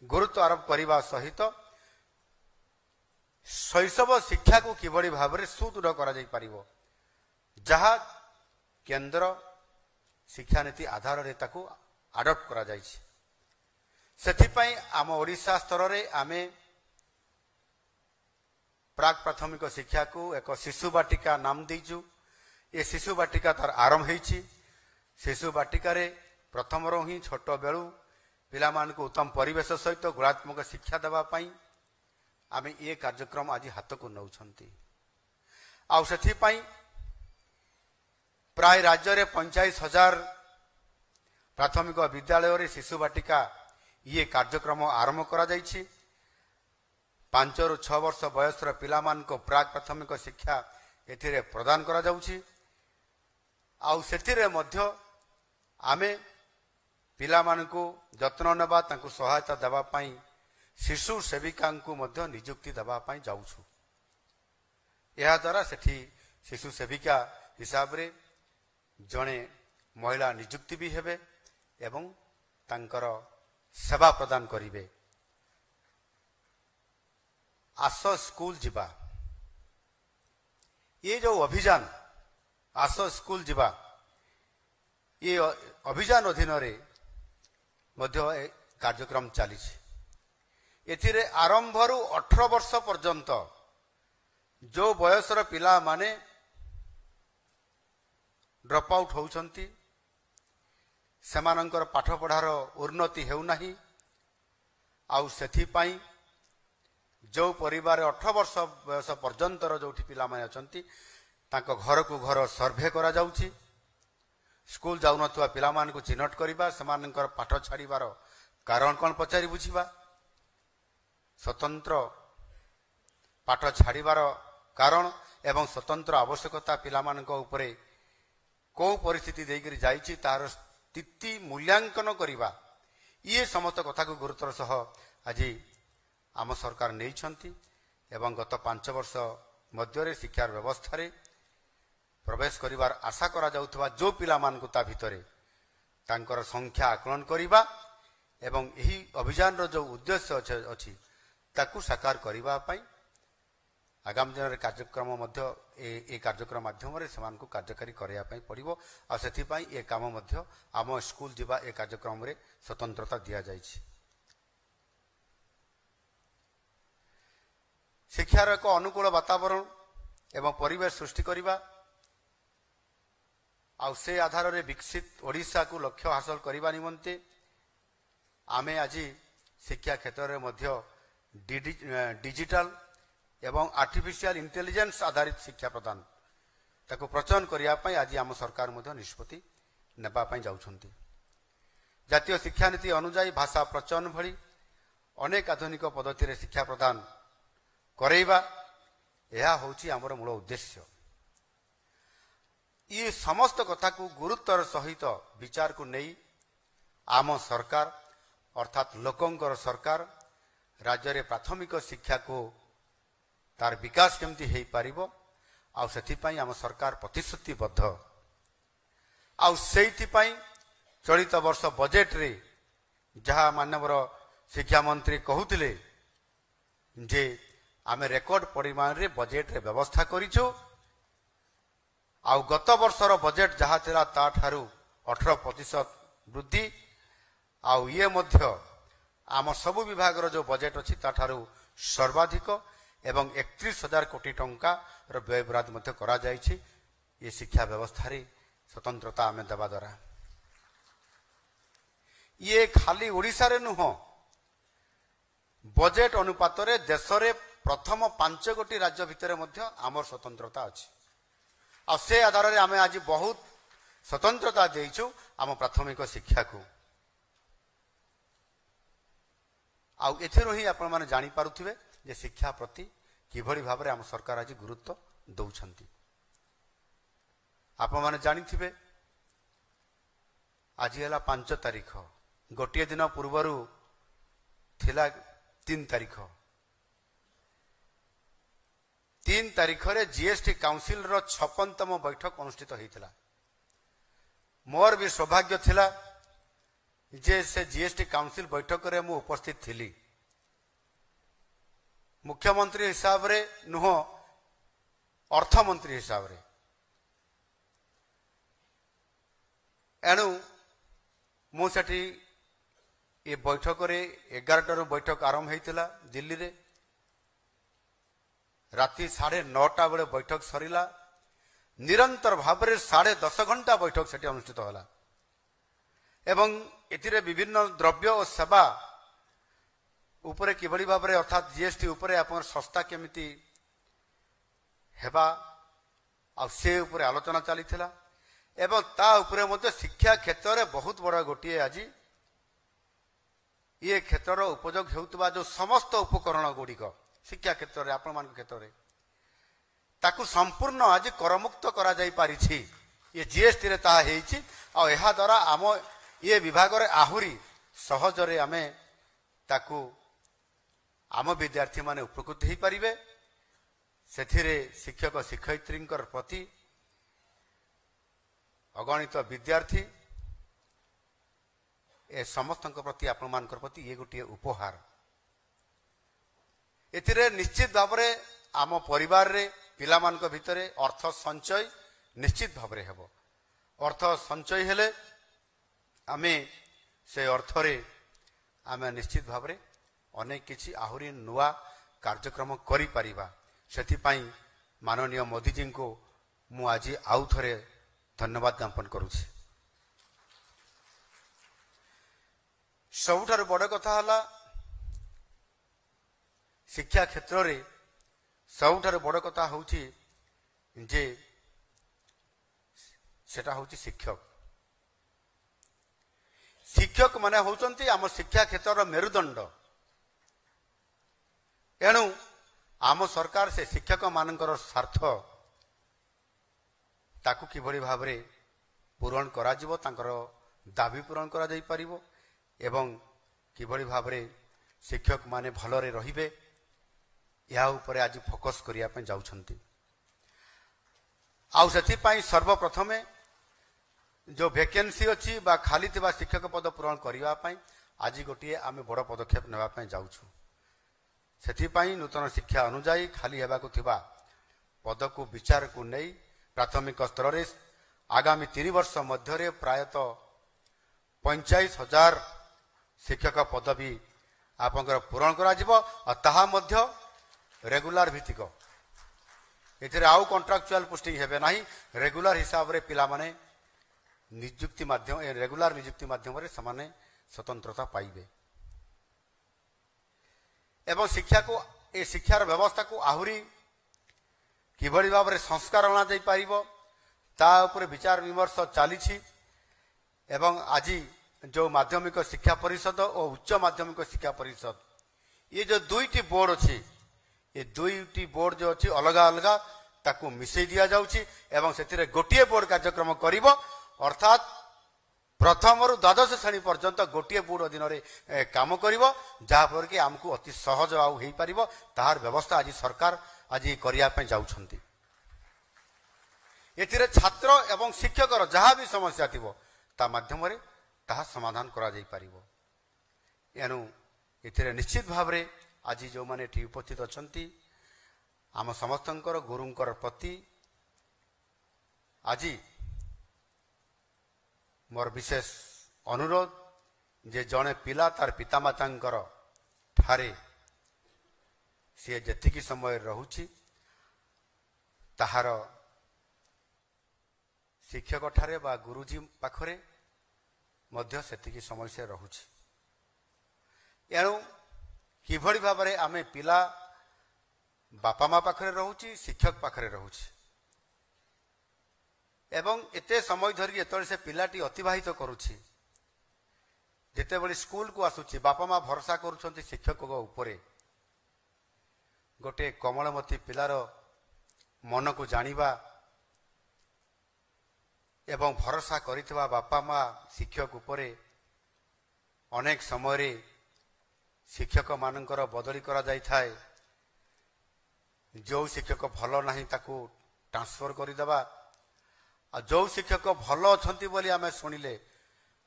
S1: गुरुत्व आरोप करने सहित शैशव शिक्षा को किभली भाव में सुदृढ़ करा जाई पारिबो जहा केंद्र शिक्षा नीति आधार रे ताकू अडॉप्ट करा जाइछि। सेथिपई आम ओडिशा स्तर रे आमे प्राक प्राथमिक शिक्षा को एक शिशु बाटिका नाम दीजु। ये शिशु बाटिका तार आरंभ होइछि। शिशु बाटिका रे प्रथम रो ही छोट बेलू पिला मान को उत्तम परिवेश सहित गुणात्मक शिक्षा देवा पाई आमे ये कार्यक्रम आज हाथ को नौछंती। आउ सेथिपई प्राय राज्य रे 45,000 प्राथमिक विद्यालय रे शिशु बाटिका ये कार्यक्रम आरंभ करा जाइछि। 5 रु 6 वर्ष बयसर पिला मान को प्राक प्राथमिक शिक्षा एथिरे प्रदान करा जाउछि। आउ सेथिरे मध्य आमे पिला मान को जत्न नेबा तांको सहायता देबा पाई शिशु सेविका को मध्य नियुक्ति देबा पाई जाउछु। एहा द्वारा सेठी शिशु सेविका हिसाब रे जणे महिला नियुक्ति भी हेबे एवं तांकर सेवा प्रदान करिवे। आस स्कूल जिबा ये जो अभियान आस स्कूल जिबा ये अभियान अधीन रे मध्य कार्यक्रम चली एथिरे आरंभ रु 18 वर्ष पर्यंत जो बयसर पिला माने ड्रॉप आउट होउछंती सेमानंकर पाठ पढ़ार उन्नति हेउ नाही। आउ सेथि पाई जो परिवार 18 वर्ष बयस पर्यंतर जो पिला माने अछंती तांको घर को घर सर्वे करा जाउछि। स्कूल जाउ नथुआ पिला मान को चिन्हट करिबा सेमानंकर पाठ छाड़ीबार कारण कोन पचारि बुझिबा स्वतंत्र पाठ छाड़ीबार कारण एवं स्वतंत्र आवश्यकता पिला मानक उपरे कौ परिस्थिति देकर जाइछि तार स्थिति मूल्यांकन करवा ये समस्त कथा को गुरुतर सह आज आम सरकार नहीं एवं गत 5 वर्ष मध्य शिक्षा व्यवस्था रे प्रवेश करिवार आशा करा जाउथबा जो पिला मान को ता भितरे तांकर संख्या आकलन करिबा एवं यही अभियान रो जो उद्देश्य अछि ताकू साकार करिबा पई आगामी दिन कार्यक्रम मध्य ए कार्यक्रम माध्यम रे समान को कार्यकारी करिया पई पड़िबो आ सेथि पई ए काम मध्य आम स्कूल जिबा ए कार्यक्रम रे स्वतंत्रता दिया जाइछि। शिक्षार एक अनुकूल वातावरण एवं परिवेश सृष्टि करिबा आउ से आधार रे विकसित ओडिशा को लक्ष्य हासिल करने निमंते आमे आज शिक्षा क्षेत्र में मध्य डिजिटल एवं आर्टिफिशियल इंटेलिजेंस आधारित शिक्षा प्रदान ताको प्रचलन करने आज आम सरकार मध्य निष्पत्ति नेबा पई जाउछंती। जातीय शिक्षा नीति अनुसार भाषा प्रचलन भली अनेक आधुनिक पद्धति रे शिक्षा प्रदान करैबा यह होची हमर मूल उद्देश्य। ये समस्त कथा को गुरुत्वर सहित विचार को नहीं आम सरकार अर्थात लोकंकर सरकार राज्य रे प्राथमिक शिक्षा को तार विकास केमती हेई पारिबो आउ सेथिपाई आम सरकार प्रतिश्रुतिबद्ध आउ सेथिपाई चलित वर्ष बजेट रे जहाँ मानवर शिक्षा मंत्री कहूतिले जे आमे रेकर्ड परिमाण रे बजेट रे व्यवस्था करिछु आउ गत वर्षर बजेट जहाँ थिला ता ठारू 18% वृद्धि आउ ये मध्य आम सबु विभाग रो जो बजेट अछि ता ठारू सर्वाधिक एवं 31,000 कोटी टंका रो व्यय बराद मध्य करा जाइछि। ये शिक्षा व्यवस्था रे स्वतंत्रता आमे देबा द्वारा ये खाली ओडिसा रे नुह बजेट अनुपात रे देश रे प्रथम 5 गोटी राज्य भितर मध्य आमर स्वतंत्रता अछि आ से आधार रे आमे आज बहुत स्वतंत्रता देइछु आम प्राथमिक शिक्षा को आउ एथिरो ही आपण माने जानि पारुथिबे जे शिक्षा प्रति किभଳି भाबरे आम सरकार आज गुरुत्व दउछंती। आपण माने जानिथिबे आज हला 5 तारिख गोटे दिन पूर्वरु थिला 3 तारिख 3 तारिख रे जीएसटी काउंसिल रो 56तम बैठक अनुष्ठित होइतिला। मोर भी सौभाग्य थिला जे से जीएसटी काउंसिल बैठक रे मु उपस्थित थिली। मुख्यमंत्री हिसाब रे नुह अर्थमंत्री हिसाब रे एणु मु सेठी ये बैठक रे 11 बैठक आरंभ होइतिला दिल्ली रे राति 9:30 बेले बैठक सरिला निरंतर भाव में 10.5 घंटा बैठक सेठी अनुष्ठित होला एवं एथिरे विभिन्न द्रव्य और सेवा उपरे किभଳି भाबरे अर्थात जीएसटी उपरे आपन सस्ता केमिति हेबा आ से उपरे आलोचना चली थिला एवं ता उपरे मध्य शिक्षा क्षेत्र में बहुत बड़ा गोटे आज ये क्षेत्र उपयोग हेउतबा जो समस्त उपकरण गुड़िक शिक्षा क्षेत्र में आपण मान क्षेत्र में ताकू संपूर्ण आज करमुक्त करा जाई पारिछि। ये जीएसटी रे ता हेइछि आ एहा द्वारा आम ये विभाग रे आहुरी सहजरे आमे ताकू आम विद्यार्थी माने उपकृत ही पारिबे। सेथिरे शिक्षक शिक्षयित्रींकर प्रति अगणित विद्यार्थी ए समस्त प्रति आपण मानकर प्रति ये गोटे उपहार एथिरे निश्चित भाव में आम परिवार रे पिला मानक भितरे अर्थ संचय निश्चित भाव में हेबो। अर्थ संचय हेले आमे से अर्थ रे आमे निश्चित भाव में अनेक किछि आहुरी नुआ कार्यक्रम करि परिबा। सेथिपाई माननीय मोदी जी को मु आज आउ थरे धन्यवाद ज्ञापन करुछि। सबुठारु बड़ कथा हला शिक्षा क्षेत्र रे सबुठारु बड़ कथा होउछि जे सेटा होउछि शिक्षक। शिक्षक माने होउचंती आम शिक्षा क्षेत्र मेरुदंड। एणु आम सरकार से शिक्षक मानकर स्वार्थ ताकू किभଳି भाबरे ପୂରଣ କରାଯିବ, ତାଙ୍କର ଦାବି ପୂରଣ କରାଯାଇପାରିବ ଏବଂ କିଭଳି ଭାବରେ ଶିକ୍ଷକମାନେ ଭଲରେ ରହିବେ ଏହା ଉପରେ ଆଜି ଫୋକସ୍ କରିବା ପାଇଁ ଯାଉଛନ୍ତି। ଆଉ ସେଥିପାଇଁ ସର୍ବପ୍ରଥମେ ଯେଉଁ ଭେକେନ୍ସି ଅଛି ବା ଖାଲି ଥିବା ଶିକ୍ଷକ ପଦ ପୂରଣ କରିବା ପାଇଁ ଆଜି ଗୋଟିଏ ଆମେ ବଡ଼ ପଦକ୍ଷେପ ନେବା ପାଇଁ ଯାଉଛୁ। ସେଥିପାଇଁ ନୂତନ ଶିକ୍ଷା ଅନୁଯାୟୀ ଖାଲି ହେବାକୁ ଥିବା ପଦକୁ ବିଚାରକୁ ନେଇ ପ୍ରାଥମିକ ସ୍ତରରେ ଆଗାମୀ 3 ବର୍ଷ ମଧ୍ୟରେ ପ୍ରାୟତଃ 45,000 ଶିକ୍ଷକ ପଦବୀ ଆପଣଙ୍କର ପୂରଣ କରାଯିବ ଆଉ ତାହା ମଧ୍ୟ ରେଗୁଲାର ଭିତ୍ତିକ। ଏଥିରେ ଆଉ କଣ୍ଟ୍ରାକ୍ଚୁଆଲ ପୋଷ୍ଟିଂ ହେବେ ନାହିଁ। ରେଗୁଲାର ହିସାବରେ ପିଲାମାନେ ରେଗୁଲାର ନିଯୁକ୍ତି ମାଧ୍ୟମରେ ସେମାନେ ସ୍ୱତନ୍ତ୍ରତା ପାଇବେ ଏବଂ ଶିକ୍ଷାର ବ୍ୟବସ୍ଥାକୁ ଆହୁରି କିଭଳି ଭାବରେ ସଂସ୍କାର ଅଣାଯାଇପାରିବ ତା ଉପରେ ବିଚାର ବିମର୍ଶ ଚାଲିଛି ଏବଂ ଆଜି ଯେଉଁ ମାଧ୍ୟମିକ ଶିକ୍ଷା ପରିଷଦ ଓ ଉଚ୍ଚ ମାଧ୍ୟମିକ ଶିକ୍ଷା ପରିଷଦ ଏ ଯେଉଁ ଦୁଇଟି ବୋର୍ଡ ଅଛି, ଏ ଦୁଇଟି ବୋର୍ଡ ଯେଉଁ ଅଛି ଅଲଗା ଅଲଗା ତାକୁ ମିଶାଇ ଦିଆଯାଉଛି ଏବଂ ସେଥିରେ ଗୋଟିଏ ବୋର୍ଡ କାର୍ଯ୍ୟକ୍ରମ କରିବ। ଅର୍ଥାତ୍ ପ୍ରଥମରୁ ଦ୍ୱାଦଶ ଶ୍ରେଣୀ ପର୍ଯ୍ୟନ୍ତ ଗୋଟିଏ ବୋର୍ଡ ଅଧୀନରେ କାମ କରିବ, ଯାହାଫଳରେ କି ଆମକୁ ଅତି ସହଜ ଆଉ ହେଇପାରିବ। ତାହାର ବ୍ୟବସ୍ଥା ଆଜି ସରକାର ଆଜି କରିବା ପାଇଁ ଯାଉଛନ୍ତି। ଏଥିରେ ଛାତ୍ର ଏବଂ ଶିକ୍ଷକର ଯାହା ବି ସମସ୍ୟା ଥିବ ତା ମାଧ୍ୟମରେ ତାହା ସମାଧାନ କରାଯାଇପାରିବ। ଏଣୁ ଏଥିରେ ନିଶ୍ଚିତ ଭାବରେ ଆଜି ଯେଉଁମାନେ ଏଠି ଉପସ୍ଥିତ ଅଛନ୍ତି ଆମ ସମସ୍ତଙ୍କର ଗୁରୁଙ୍କର ପ୍ରତି ଆଜି ମୋର ବିଶେଷ ଅନୁରୋଧ ଯେ ଜଣେ ପିଲା ତାର ପିତାମାତାଙ୍କର ଠାରେ ସିଏ ଯେତିକି ସମୟ ରହୁଛି ତାହାର ଶିକ୍ଷକ ଠାରେ ବା ଗୁରୁଜୀ ପାଖରେ ମଧ୍ୟ ସେତିକି ସମୟ ସେ ରହୁଛି। ଏଣୁ କିଭଳି ଭାବରେ ଆମେ ପିଲା ବାପା ମା ପାଖରେ ରହୁଛି, ଶିକ୍ଷକ ପାଖରେ ରହୁଛି ଏବଂ ଏତେ ସମୟ ଧରିକି ଯେତେବେଳେ ସେ ପିଲାଟି ଅତିବାହିତ କରୁଛି, ଯେତେବେଳେ ସ୍କୁଲକୁ ଆସୁଛି ବାପା ମା ଭରସା କରୁଛନ୍ତି ଶିକ୍ଷକଙ୍କ ଉପରେ। ଗୋଟିଏ କମଳମତୀ ପିଲାର ମନକୁ ଜାଣିବା ଏବଂ ଭରସା କରିଥିବା ବାପା ମା ଶିକ୍ଷକ ଉପରେ ଅନେକ ସମୟରେ ଶିକ୍ଷକମାନଙ୍କର ବଦଳି କରାଯାଇଥାଏ। ଯେଉଁ ଶିକ୍ଷକ ଭଲ ନାହିଁ ତାକୁ ଟ୍ରାନ୍ସଫର କରିଦେବା, ଆଉ ଯେଉଁ ଶିକ୍ଷକ ଭଲ ଅଛନ୍ତି ବୋଲି ଆମେ ଶୁଣିଲେ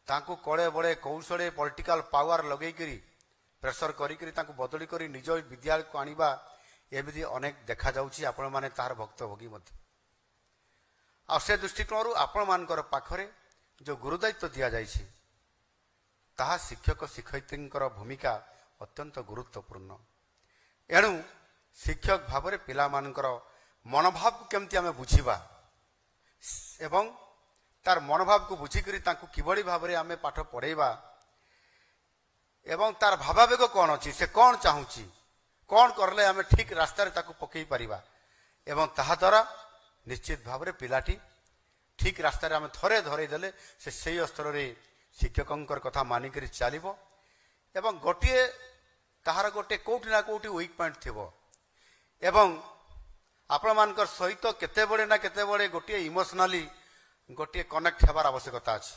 S1: ତାଙ୍କୁ କଳେ ବଳେ କୌଶଳେ ପଲିଟିକାଲ ପାୱାର ଲଗେଇକିରି ପ୍ରେସର କରିକିରି ତାଙ୍କୁ ବଦଳି କରି ନିଜ ବିଦ୍ୟାଳୟକୁ ଆଣିବା, ଏମିତି ଅନେକ ଦେଖାଯାଉଛି। ଆପଣମାନେ ତାହାର ଭକ୍ତଭୋଗୀ ମଧ୍ୟ। ଆଉ ସେ ଦୃଷ୍ଟିକୋଣରୁ ଆପଣମାନଙ୍କର ପାଖରେ ଯେଉଁ ଗୁରୁଦାୟିତ୍ୱ ଦିଆଯାଇଛି ତାହା ଶିକ୍ଷକ ଶିକ୍ଷୟିତ୍ରୀଙ୍କର ଭୂମିକା ଅତ୍ୟନ୍ତ ଗୁରୁତ୍ୱପୂର୍ଣ୍ଣ। ଏଣୁ ଶିକ୍ଷକ ଭାବରେ ପିଲାମାନଙ୍କର ମନୋଭାବକୁ କେମିତି ଆମେ ବୁଝିବା ଏବଂ ତାର ମନୋଭାବକୁ ବୁଝିକରି ତାଙ୍କୁ କିଭଳି ଭାବରେ ଆମେ ପାଠ ପଢ଼େଇବା ଏବଂ ତାର ଭାବାବେଗ କ'ଣ ଅଛି, ସେ କ'ଣ ଚାହୁଁଛି, କ'ଣ କଲେ ଆମେ ଠିକ ରାସ୍ତାରେ ତାକୁ ପକେଇ ପାରିବା ଏବଂ ତାହା ଦ୍ୱାରା ନିଶ୍ଚିତ ଭାବରେ ପିଲାଟି ଠିକ ରାସ୍ତାରେ ଆମେ ଥରେ ଧରେଇ ଦେଲେ ସେ ସେଇ ସ୍ତରରେ ଶିକ୍ଷକଙ୍କର କଥା ମାନିକରି ଚାଲିବ ଏବଂ ତାହାର ଗୋଟେ କୋଉଠି ନା କୋଉଠି ୱିକ୍ ପଏଣ୍ଟ ଥିବ ଏବଂ ଆପଣମାନଙ୍କର ସହିତ କେତେବେଳେ ନା କେତେବେଳେ ଗୋଟିଏ ଇମୋସନାଲି ଗୋଟିଏ କନେକ୍ଟ ହେବାର ଆବଶ୍ୟକତା ଅଛି।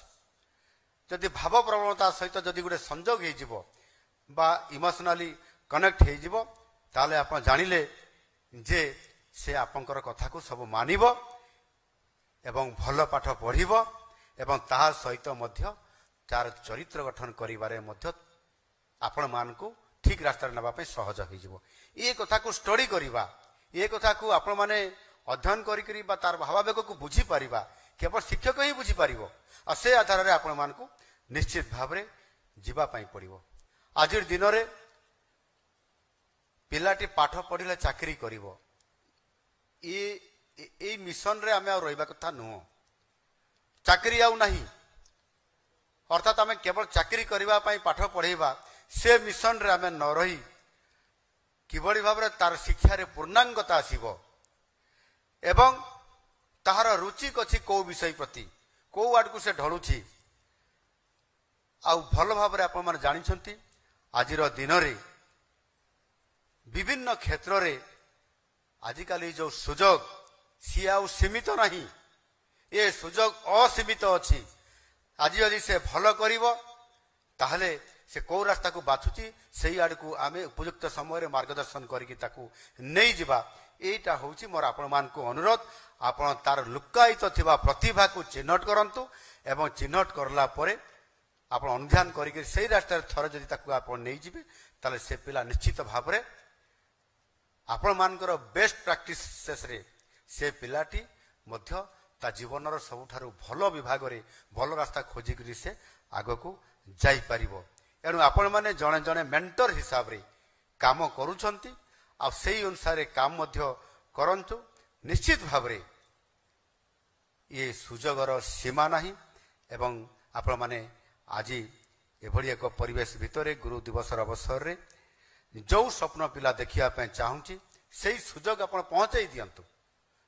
S1: ଯଦି ଭାବ ପ୍ରବଣତା ସହିତ ଯଦି ଗୋଟେ ସଂଯୋଗ ହେଇଯିବ ବା ଇମୋସନାଲି କନେକ୍ଟ ହେଇଯିବ ତାହେଲେ ଆପଣ ଜାଣିଲେ ଯେ ସେ ଆପଣଙ୍କର କଥାକୁ ସବୁ ମାନିବ ଏବଂ ଭଲ ପାଠ ପଢ଼ିବ ଏବଂ ତାହା ସହିତ ମଧ୍ୟ ତାର ଚରିତ୍ର ଗଠନ କରିବାରେ ମଧ୍ୟ ଆପଣମାନଙ୍କୁ ଠିକ ରାସ୍ତାରେ ନେବା ପାଇଁ ସହଜ ହେଇଯିବ। ଏ କଥାକୁ ଷ୍ଟଡି କରିବା, ଏ କଥାକୁ ଆପଣମାନେ ଅଧ୍ୟୟନ କରିକରି ବା ତାର ଭାବାବେଗକୁ ବୁଝିପାରିବା କେବଳ ଶିକ୍ଷକ ହିଁ ବୁଝିପାରିବ ଆଉ ସେ ଆଧାରରେ ଆପଣମାନଙ୍କୁ ନିଶ୍ଚିତ ଭାବରେ ଯିବା ପାଇଁ ପଡ଼ିବ। ଆଜିର ଦିନରେ ପିଲାଟି ପାଠ ପଢ଼ିଲେ ଚାକିରି କରିବ, ଏଇ ମିଶନରେ ଆମେ ଆଉ ରହିବା କଥା ନୁହଁ। ଚାକିରି ଆଉ ନାହିଁ, ଅର୍ଥାତ୍ ଆମେ କେବଳ ଚାକିରି କରିବା ପାଇଁ ପାଠ ପଢ଼େଇବା, ସେ ମିଶନରେ ଆମେ ନ ରହି କିଭଳି ଭାବରେ ତାର ଶିକ୍ଷାରେ ପୂର୍ଣ୍ଣାଙ୍ଗତା ଆସିବ ଏବଂ ତାହାର ରୁଚି ଅଛି କୋଉ ବିଷୟ ପ୍ରତି, କୋଉ ଆଡକୁ ସେ ଢଳୁଛି। ଆଉ ଭଲ ଭାବରେ ଆପଣମାନେ ଜାଣିଛନ୍ତି ଆଜିର ଦିନରେ ବିଭିନ୍ନ କ୍ଷେତ୍ରରେ ଆଜିକାଲି ଯେଉଁ ସୁଯୋଗ ସିଏ ଆଉ ସୀମିତ ନାହିଁ। ଏ ସୁଯୋଗ ଅସୀମିତ ଅଛି। ଆଜି ଯଦି ସେ ଭଲ କରିବ ତାହେଲେ ସେ କୋଉ ରାସ୍ତାକୁ ବାଛୁଛି ସେଇ ଆଡ଼କୁ ଆମେ ଉପଯୁକ୍ତ ସମୟରେ ମାର୍ଗଦର୍ଶନ କରିକି ତାକୁ ନେଇଯିବା। ଏଇଟା ହେଉଛି ମୋର ଆପଣମାନଙ୍କୁ ଅନୁରୋଧ। ଆପଣ ତାର ଲୁକାୟିତ ଥିବା ପ୍ରତିଭାକୁ ଚିହ୍ନଟ କରନ୍ତୁ ଏବଂ ଚିହ୍ନଟ କରିଲା ପରେ ଆପଣ ଅନୁଧ୍ୟାନ କରିକି ସେଇ ରାସ୍ତାରେ ଥରେ ଯଦି ତାକୁ ଆପଣ ନେଇଯିବେ ତାହେଲେ ସେ ପିଲା ନିଶ୍ଚିତ ଭାବରେ ଆପଣମାନଙ୍କର ବେଷ୍ଟ ପ୍ରାକ୍ଟିସେସରେ ସେ ପିଲାଟି ମଧ୍ୟ ତା ଜୀବନର ସବୁଠାରୁ ଭଲ ବିଭାଗରେ ଭଲ ରାସ୍ତା ଖୋଜିକରି ସେ ଆଗକୁ ଯାଇପାରିବ। ଏଣୁ ଆପଣମାନେ ଜଣେ ଜଣେ ମେଣ୍ଟର ହିସାବରେ କାମ କରୁଛନ୍ତି ଆଉ ସେଇ ଅନୁସାରେ କାମ ମଧ୍ୟ କରନ୍ତୁ। ନିଶ୍ଚିତ ଭାବରେ ଇଏ ସୁଯୋଗର ସୀମା ନାହିଁ ଏବଂ ଆପଣମାନେ ଆଜି ଏଭଳି ଏକ ପରିବେଶ ଭିତରେ ଗୁରୁ ଦିବସର ଅବସରରେ ଯେଉଁ ସ୍ୱପ୍ନ ପିଲା ଦେଖିବା ପାଇଁ ଚାହୁଁଛି ସେଇ ସୁଯୋଗ ଆପଣ ପହଞ୍ଚାଇ ଦିଅନ୍ତୁ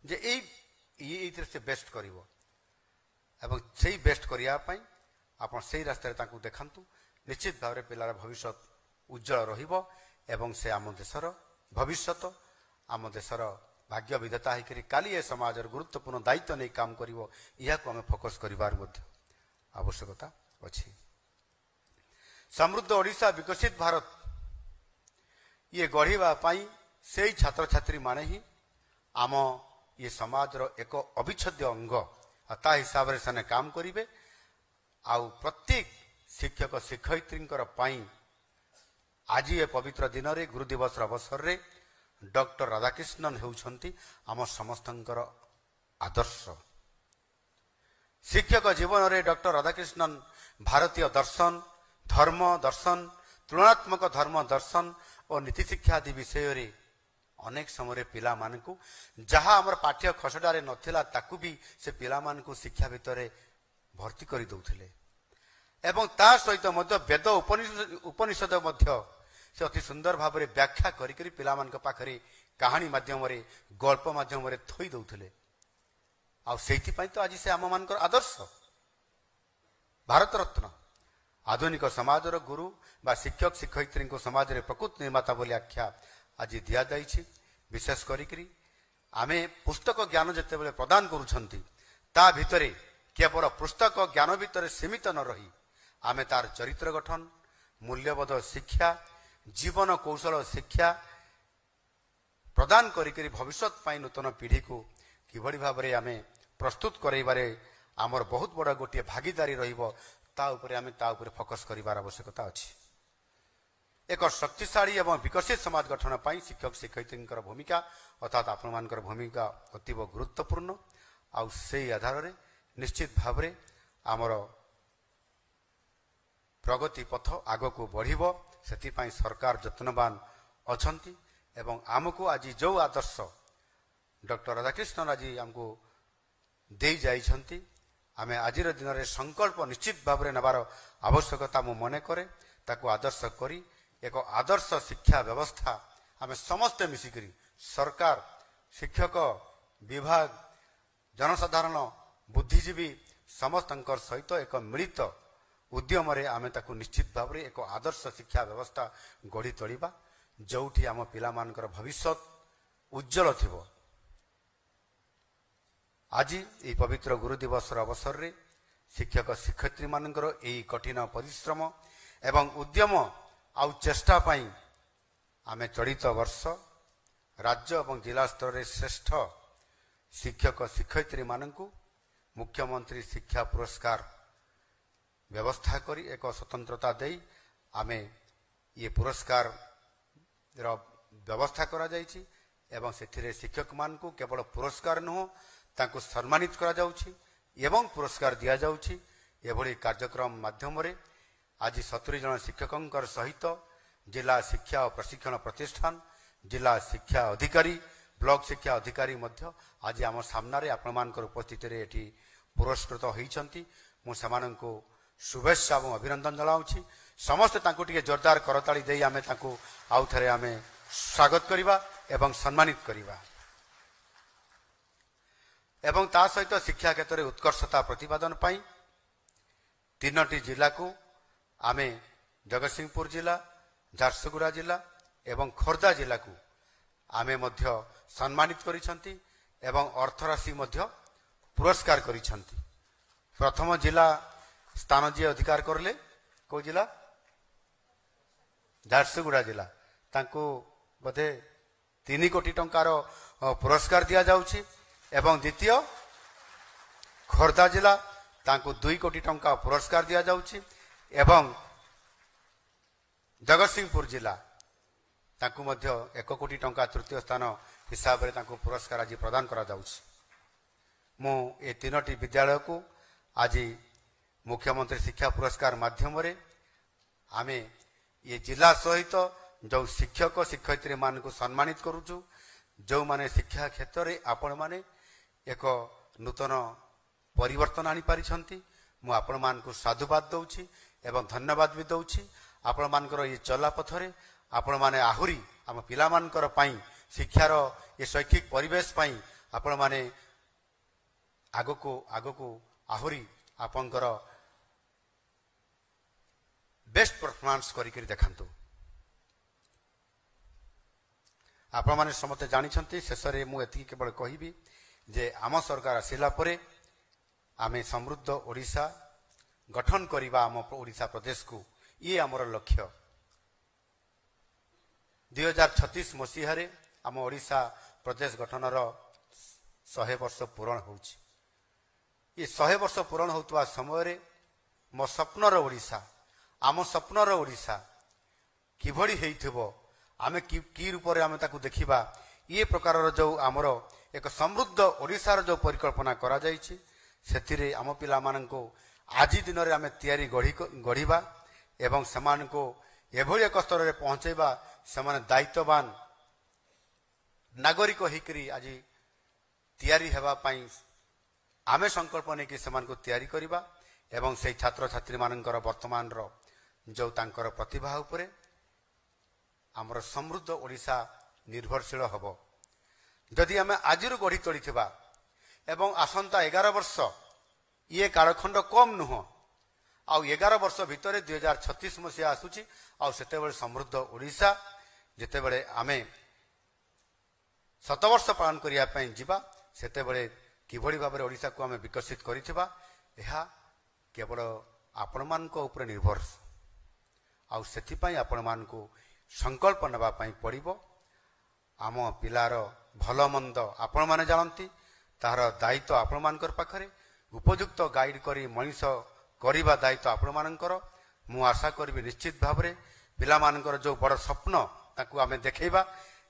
S1: ଯେ ଏଇଥିରେ ସେ ବେଷ୍ଟ କରିବ ଏବଂ ସେଇ ବେଷ୍ଟ କରିବା ପାଇଁ ଆପଣ ସେଇ ରାସ୍ତାରେ ତାଙ୍କୁ ଦେଖାନ୍ତୁ। ନିଶ୍ଚିତ ଭାବରେ ପିଲାର ଭବିଷ୍ୟତ ଉଜ୍ଜଳ ରହିବ ଏବଂ ସେ ଆମ ଦେଶର ଭବିଷ୍ୟତ, ଆମ ଦେଶର ଭାଗ୍ୟ ବିଧାତା ହେଇକରି କାଲି ଏ ସମାଜର ଗୁରୁତ୍ୱପୂର୍ଣ୍ଣ ଦାୟିତ୍ୱ ନେଇ କାମ କରିବ। ଏହାକୁ ଆମେ ଫୋକସ୍ କରିବାର ମଧ୍ୟ ଆବଶ୍ୟକତା ଅଛି। ସମୃଦ୍ଧ ଓଡ଼ିଶା, ବିକଶିତ ଭାରତ ଇଏ ଗଢ଼ିବା ପାଇଁ ସେଇ ଛାତ୍ରଛାତ୍ରୀମାନେ ହିଁ ଆମ ଇଏ ସମାଜର ଏକ ଅବିଚ୍ଛେଦ୍ୟ ଅଙ୍ଗ। ତା ହିସାବରେ ସେମାନେ କାମ କରିବେ। ଆଉ ପ୍ରତ୍ୟେକ ଶିକ୍ଷକ ଶିକ୍ଷୟିତ୍ରୀଙ୍କର ପାଇଁ ଆଜି ଏ ପବିତ୍ର ଦିନରେ ଗୁରୁ ଦିବସର ଅବସରରେ ଡକ୍ଟର ରାଧାକ୍ରିଷ୍ଣନ ହେଉଛନ୍ତି ଆମ ସମସ୍ତଙ୍କର ଆଦର୍ଶ। ଶିକ୍ଷକ ଜୀବନରେ ଡକ୍ଟର ରାଧାକ୍ରିଷ୍ଣନ ଭାରତୀୟ ଦର୍ଶନ, ଧର୍ମ ଦର୍ଶନ, ତୁଳନାତ୍ମକ ଧର୍ମ ଦର୍ଶନ ଓ ନୀତିଶିକ୍ଷା ଆଦି ବିଷୟରେ ଅନେକ ସମୟରେ ପିଲାମାନଙ୍କୁ ଯାହା ଆମର ପାଠ୍ୟ ଖସଡ଼ାରେ ନଥିଲା ତାକୁ ବି ସେ ପିଲାମାନଙ୍କୁ ଶିକ୍ଷା ଭିତରେ ଭର୍ତ୍ତି କରିଦେଉଥିଲେ ଏବଂ ତା ସହିତ ମଧ୍ୟ ବେଦ ଉପନିଷଦ ମଧ୍ୟ ସେ ଅତି ସୁନ୍ଦର ଭାବରେ ବ୍ୟାଖ୍ୟା କରିକରି ପିଲାମାନଙ୍କ ପାଖରେ କାହାଣୀ ମାଧ୍ୟମରେ ଗଳ୍ପ ମାଧ୍ୟମରେ ଥୋଇ ଦେଉଥିଲେ। ଆଉ ସେଇଥିପାଇଁ ତ ଆଜି ସେ ଆମମାନଙ୍କର ଆଦର୍ଶ, ଭାରତ ରତ୍ନ, ଆଧୁନିକ ସମାଜର ଗୁରୁ ବା ଶିକ୍ଷକ ଶିକ୍ଷୟିତ୍ରୀଙ୍କୁ ସମାଜରେ ପ୍ରକୃତ ନିର୍ମାତା ବୋଲି ଆଖ୍ୟା ଆଜି ଦିଆଯାଇଛି। ବିଶେଷ କରିକରି ଆମେ ପୁସ୍ତକ ଜ୍ଞାନ ଯେତେବେଳେ ପ୍ରଦାନ କରୁଛନ୍ତି ତା ଭିତରେ କେବଳ ପୁସ୍ତକ ଜ୍ଞାନ ଭିତରେ ସୀମିତ ନ ରହି ଆମେ ତାର ଚରିତ୍ର ଗଠନ, ମୂଲ୍ୟବୋଧ ଶିକ୍ଷା, ଜୀବନ କୌଶଳ ଶିକ୍ଷା ପ୍ରଦାନ କରିକରି ଭବିଷ୍ୟତ ପାଇଁ ନୂତନ ପିଢ଼ିକୁ କିଭଳି ଭାବରେ ଆମେ ପ୍ରସ୍ତୁତ କରାଇବାରେ ଆମର ବହୁତ ବଡ଼ ଗୋଟିଏ ଭାଗିଦାରୀ ରହିବ ତା ଉପରେ ଫୋକସ୍ କରିବାର ଆବଶ୍ୟକତା ଅଛି। ଏକ ଶକ୍ତିଶାଳୀ ଏବଂ ବିକଶିତ ସମାଜ ଗଠନ ପାଇଁ ଶିକ୍ଷକ ଶିକ୍ଷୟିତ୍ରୀଙ୍କର ଭୂମିକା ଅର୍ଥାତ୍ ଆପଣମାନଙ୍କର ଭୂମିକା ଅତୀବ ଗୁରୁତ୍ୱପୂର୍ଣ୍ଣ। ଆଉ ସେଇ ଆଧାରରେ ନିଶ୍ଚିତ ଭାବରେ ଆମର ପ୍ରଗତି ପଥ ଆଗକୁ ବଢ଼ିବ। ସେଥିପାଇଁ ସରକାର ଯତ୍ନବାନ ଅଛନ୍ତି ଏବଂ ଆମକୁ ଆଜି ଯେଉଁ ଆଦର୍ଶ ଡକ୍ଟର ରାଧାକ୍ରିଷ୍ଣନ ଆଜି ଆମକୁ ଦେଇ ଯାଇଛନ୍ତି ଆମେ ଆଜିର ଦିନରେ ସଂକଳ୍ପ ନିଶ୍ଚିତ ଭାବରେ ନେବାର ଆବଶ୍ୟକତା ମୁଁ ମନେ କରେ। ତାକୁ ଆଦର୍ଶ କରି ଏକ ଆଦର୍ଶ ଶିକ୍ଷା ବ୍ୟବସ୍ଥା ଆମେ ସମସ୍ତେ ମିଶିକରି ସରକାର, ଶିକ୍ଷକ ବିଭାଗ, ଜନସାଧାରଣ, ବୁଦ୍ଧିଜୀବୀ ସମସ୍ତଙ୍କ ସହିତ ଏକ ମିଳିତ ଉଦ୍ୟମରେ ଆମେ ତାକୁ ନିଶ୍ଚିତ ଭାବରେ ଏକ ଆଦର୍ଶ ଶିକ୍ଷା ବ୍ୟବସ୍ଥା ଗଢ଼ି ତୋଳିବା ଯେଉଁଠି ଆମ ପିଲାମାନଙ୍କର ଭବିଷ୍ୟତ ଉଜ୍ଜଳ ଥିବ। ଆଜି ଏହି ପବିତ୍ର ଗୁରୁ ଦିବସର ଅବସରରେ ଶିକ୍ଷକ ଶିକ୍ଷୟିତ୍ରୀମାନଙ୍କର ଏହି କଠିନ ପରିଶ୍ରମ ଏବଂ ଉଦ୍ୟମ ଆଉ ଚେଷ୍ଟା ପାଇଁ ଆମେ ଚଳିତ ବର୍ଷ ରାଜ୍ୟ ଏବଂ ଜିଲ୍ଲା ସ୍ତରରେ ଶ୍ରେଷ୍ଠ ଶିକ୍ଷକ ଶିକ୍ଷୟିତ୍ରୀମାନଙ୍କୁ ମୁଖ୍ୟମନ୍ତ୍ରୀ ଶିକ୍ଷା ପୁରସ୍କାର ବ୍ୟବସ୍ଥା କରି ଏକ ସ୍ୱତନ୍ତ୍ରତା ଦେଇ ଆମେ ଇଏ ପୁରସ୍କାରର ବ୍ୟବସ୍ଥା କରାଯାଇଛି ଏବଂ ସେଥିରେ ଶିକ୍ଷକମାନଙ୍କୁ କେବଳ ପୁରସ୍କାର ନୁହଁ ତାଙ୍କୁ ସମ୍ମାନିତ କରାଯାଉଛି ଏବଂ ପୁରସ୍କାର ଦିଆଯାଉଛି। ଏଭଳି କାର୍ଯ୍ୟକ୍ରମ ମାଧ୍ୟମରେ ଆଜି 70 ଜଣ ଶିକ୍ଷକଙ୍କର ସହିତ ଜିଲ୍ଲା ଶିକ୍ଷା ଓ ପ୍ରଶିକ୍ଷଣ ପ୍ରତିଷ୍ଠାନ, ଜିଲ୍ଲା ଶିକ୍ଷା ଅଧିକାରୀ, ବ୍ଲକ ଶିକ୍ଷା ଅଧିକାରୀ ମଧ୍ୟ ଆଜି ଆମ ସାମ୍ନାରେ ଆପଣମାନଙ୍କର ଉପସ୍ଥିତିରେ ଏଠି ପୁରସ୍କୃତ ହୋଇଛନ୍ତି। ମୁଁ ସେମାନଙ୍କୁ शुभेच्छा और अभिनंदन जनाऊँगी। समस्ते तांको टिके जोरदार करताली देई आमे तांको आउ थरे आमे स्वागत करिबा एवं सम्मानित करिबा एवं ता सहित शिक्षा क्षेत्र में उत्कर्षता प्रतिपादन पाई तीनोटी जिला को आमे जगतसिंहपुर जिला, झारसुगुड़ा जिला एवं खोर्धा जिला को आमे मध्य सम्मानित करिसंती एवं अर्थराशि मध्य पुरस्कार करिछंती। प्रथम जिला स्थान जी अधिकार करले को जिला झारसुगुड़ा जिला तांको बोधे 3 कोटी टंकार पुरस्कार दिया जाउछि एवं द्वितीय खोर्धा जिला तांको 2 कोटी टंका पुरस्कार दिया जाउछि एवं जगतसिंहपुर जिला तांको मध्य 1 कोटी टंका तृतीय स्थान हिसाब रे तांको पुरस्कार आज प्रदान करा जाउछि। मु ए 3टी विद्यालय को आज मुख्यमंत्री शिक्षा पुरस्कार माध्यम रे आमे ये जिला सहित जो शिक्षक शिक्षयित्री मान को सम्मानित करूछु जो माने शिक्षा क्षेत्र रे आपण माने एक नूतन परिवर्तन आनी पारिछंती। मु आपण मान को साधुवाद दउछि एवं धन्यवाद भी दउछि। आपण मानकर ये चला पथरे आपण माने आहुरी हम पिला मानकर पई शिक्षार ये शैक्षिक परिवेश पई आपण माने आगको आहुरी आपनकर बेस्ट परफॉर्मेंस करी देखंतु। आपण माने समते जानि छंती शेष रे मु एति केवल कहिबी जे आम सरकार आसिला परे आमे समृद्ध ओडिशा गठन करिबा आम ओडिशा प्रदेश को ये आमर लक्ष्य। 2036 मसीह रे आम ओडिशा प्रदेश गठनर 100 वर्ष पूर्ण होउछि। ये 100 वर्ष पूर्ण होतवा समय रे मो स्वप्नर ओडिशा आम स्वप्नर ओडिशा किभଳି हेइथिबो आमे की रूप रे आमे ताकू देखिबा ये प्रकार जो आमर एक समृद्ध ओडिशार जो परिकल्पना करा जायछि सेथिरे आम पिला माननको आज दिन रे आमे तयारी गढ़िबा एवं समान को एभଳି एक स्तर रे पहुंचेबा समान दायित्ववान नागरिक होइकरी आज तयारी हेबा पई आमे संकल्प ने कि समान को तयारी करिबा एवं से छात्र छात्री मानकर वर्तमान रो जो तांकर प्रतिभा उपरे आमर समृद्ध ओडिशा निर्भरशील हबो। जदि आमे आजिरु गढ़ी तोड़ीथिबा एवं आसंता 11 वर्ष ये कालखंड कम नुह आउ 11 वर्ष भितर 2036 मसीहा आसुची आउ सेतेबेले समृद्ध ओडिशा जेतेबेले आमे 7 वर्ष पालन करिया पई जिबा सेतेबेले किभଳି भाबरे ओडिशा को आमे विकसित करिथिबा एहा केवल आपण मानको ऊपर निर्भर आउ सेथि पई आपण मानको संकल्प नबा पई पड़िबो। आम पिलार भल मंद आपण माने जानती तार दायित्व आपण मानकर पाखरे उपयुक्त गाइड करी मनीष करिबा दायित्व आपण मानकर। मु आशा करबी निश्चित भाबरे पिला मानकर जो बड़ स्वप्न ताकू आमे देखैबा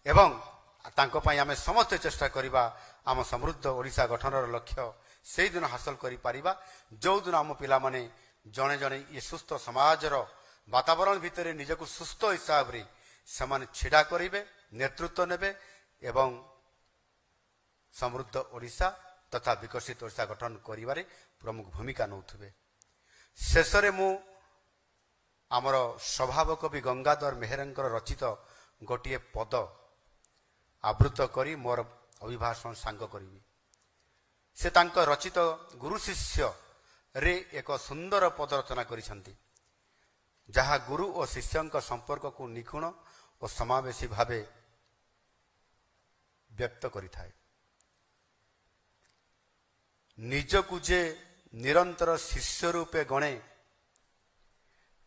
S1: एवं तांको पई आमे समस्त चेष्टा करिबा आम समृद्ध ओडिशा गठनर लक्ष्य से दिन हासिल करि पारिबा जो दिन आम पिला माने जणे जणे ये सुस्थ समाजर वातावरण भितर निजको सुस्थ हिसाब रे समान छिड़ा करिवे नेतृत्व नेबे एवं समृद्ध ओडिशा तथा विकसित ओडिशा गठन करिवारे प्रमुख भूमिका नौथिबे। शेष रे मु आमर स्वभाव कवि गंगाधर मेहरंकर रचित गोटिए पद आवृत्त करी मोर अभिभाषण सांग करिवि। से तांक रचित गुरु शिष्य रे एक सुंदर पद रचना करिसंती जहा गुरु और शिष्यंक संपर्क को निखुण और समावेशी भावे व्यक्त करिथाय। निजकु जे निरंतर शिष्य रूपे गणे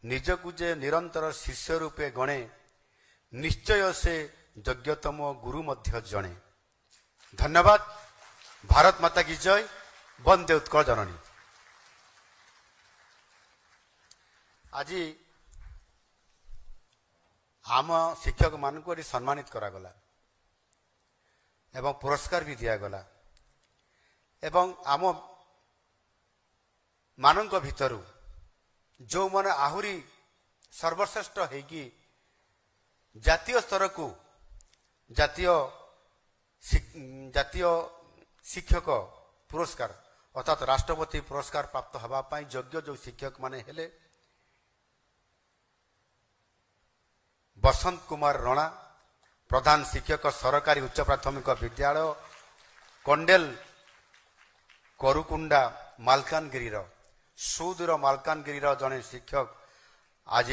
S1: निजकु जे निरंतर शिष्य रूपे गणे निश्चय से योग्यतम गुरु मध्य जणे। धन्यवाद। भारत माता की जय। वंदे उत्कल जननी। आज आम शिक्षक मान को सम्मानित करागला एवं पुरस्कार भी दिगला एवं आम मानक भितर जो मन आहुरी सर्वश्रेष्ठ होगी जातीय स्तर को जातीय शिक्षक पुरस्कार अर्थात राष्ट्रपति पुरस्कार प्राप्त होगापाई योग्य जो शिक्षक माने हेले बसंत कुमार रणा प्रधान शिक्षक सरकारी उच्च प्राथमिक विद्यालय कंडेल करुकुंडा मालकानगिरी सुदूर मालकानगिरी जड़े शिक्षक आज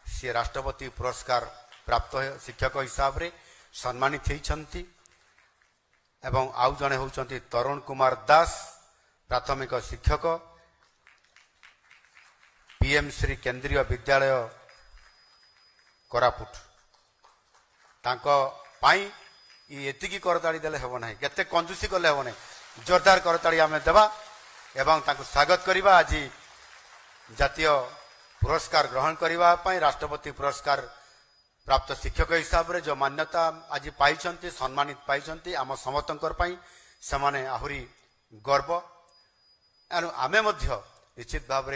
S1: सी राष्ट्रपति पुरस्कार प्राप्त शिक्षक हिसाब रे सम्मानित होती एवं आउ जड़े होती तरुण कुमार दास प्राथमिक शिक्षक पीएम श्री केंद्रीय विद्यालय कोरापुट तांको पाई एतिकी करताड़ी देले हेबो नाही केते कंजूसी करले हेबो नाही जोरदार करताड़ी आमे देबा एवं तांको स्वागत करिबा आज जातीय पुरस्कार ग्रहण करने राष्ट्रपति पुरस्कार प्राप्त शिक्षक हिसाब रे जो मान्यता आज पाई सम्मानित पाई आम समस्त से आहुरी गर्व एणु आमे निश्चित भाव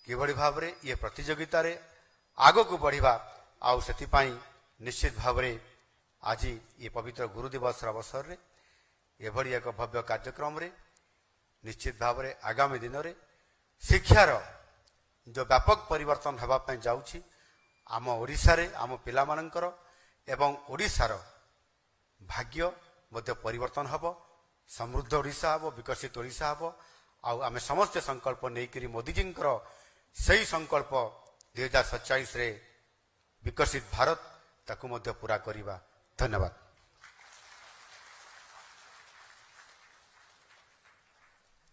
S1: किभली भाव ये प्रतियोगिता रे आग को बढ़िबा आउ सेतिपाई निश्चित भाव आज ये पवित्र गुरु दिवस अवसर रे एभली एक भव्य कार्यक्रम रे निश्चित भाव आगामी दिन में शिक्षार जो व्यापक परिवर्तन होगापी जाऊँगी आम ओडिशा रे आम पिला मानकर एवं ओडिशार भाग्य मध्य परिवर्तन हब समृद्ध ओडिशा हब विकसित ओडिशा हब आमे समस्त संकल्प नहीं मोदी जी सही संकल्प 2047 रे विकसित भारत ताकू मध्य पूरा करिबा। धन्यवाद।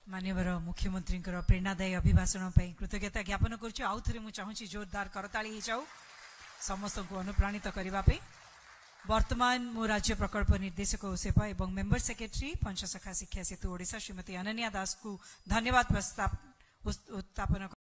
S2: माननीय मुख्यमंत्री प्रेरणादायी अभिभाषण कृतज्ञता ज्ञापन करुछु। आउ थरे मु चाहूची जोरदार करताली हो जाऊ समस्त को अनुप्राणित करबा पे। वर्तमान मो राज्य प्रकल्प निर्देशक ओसेपा एवं मेंबर सेक्रेटरी पंचसखा शिक्षा सेतु ओडिशा श्रीमती अनन्या दास को धन्यवाद प्रस्ताव उत्थापन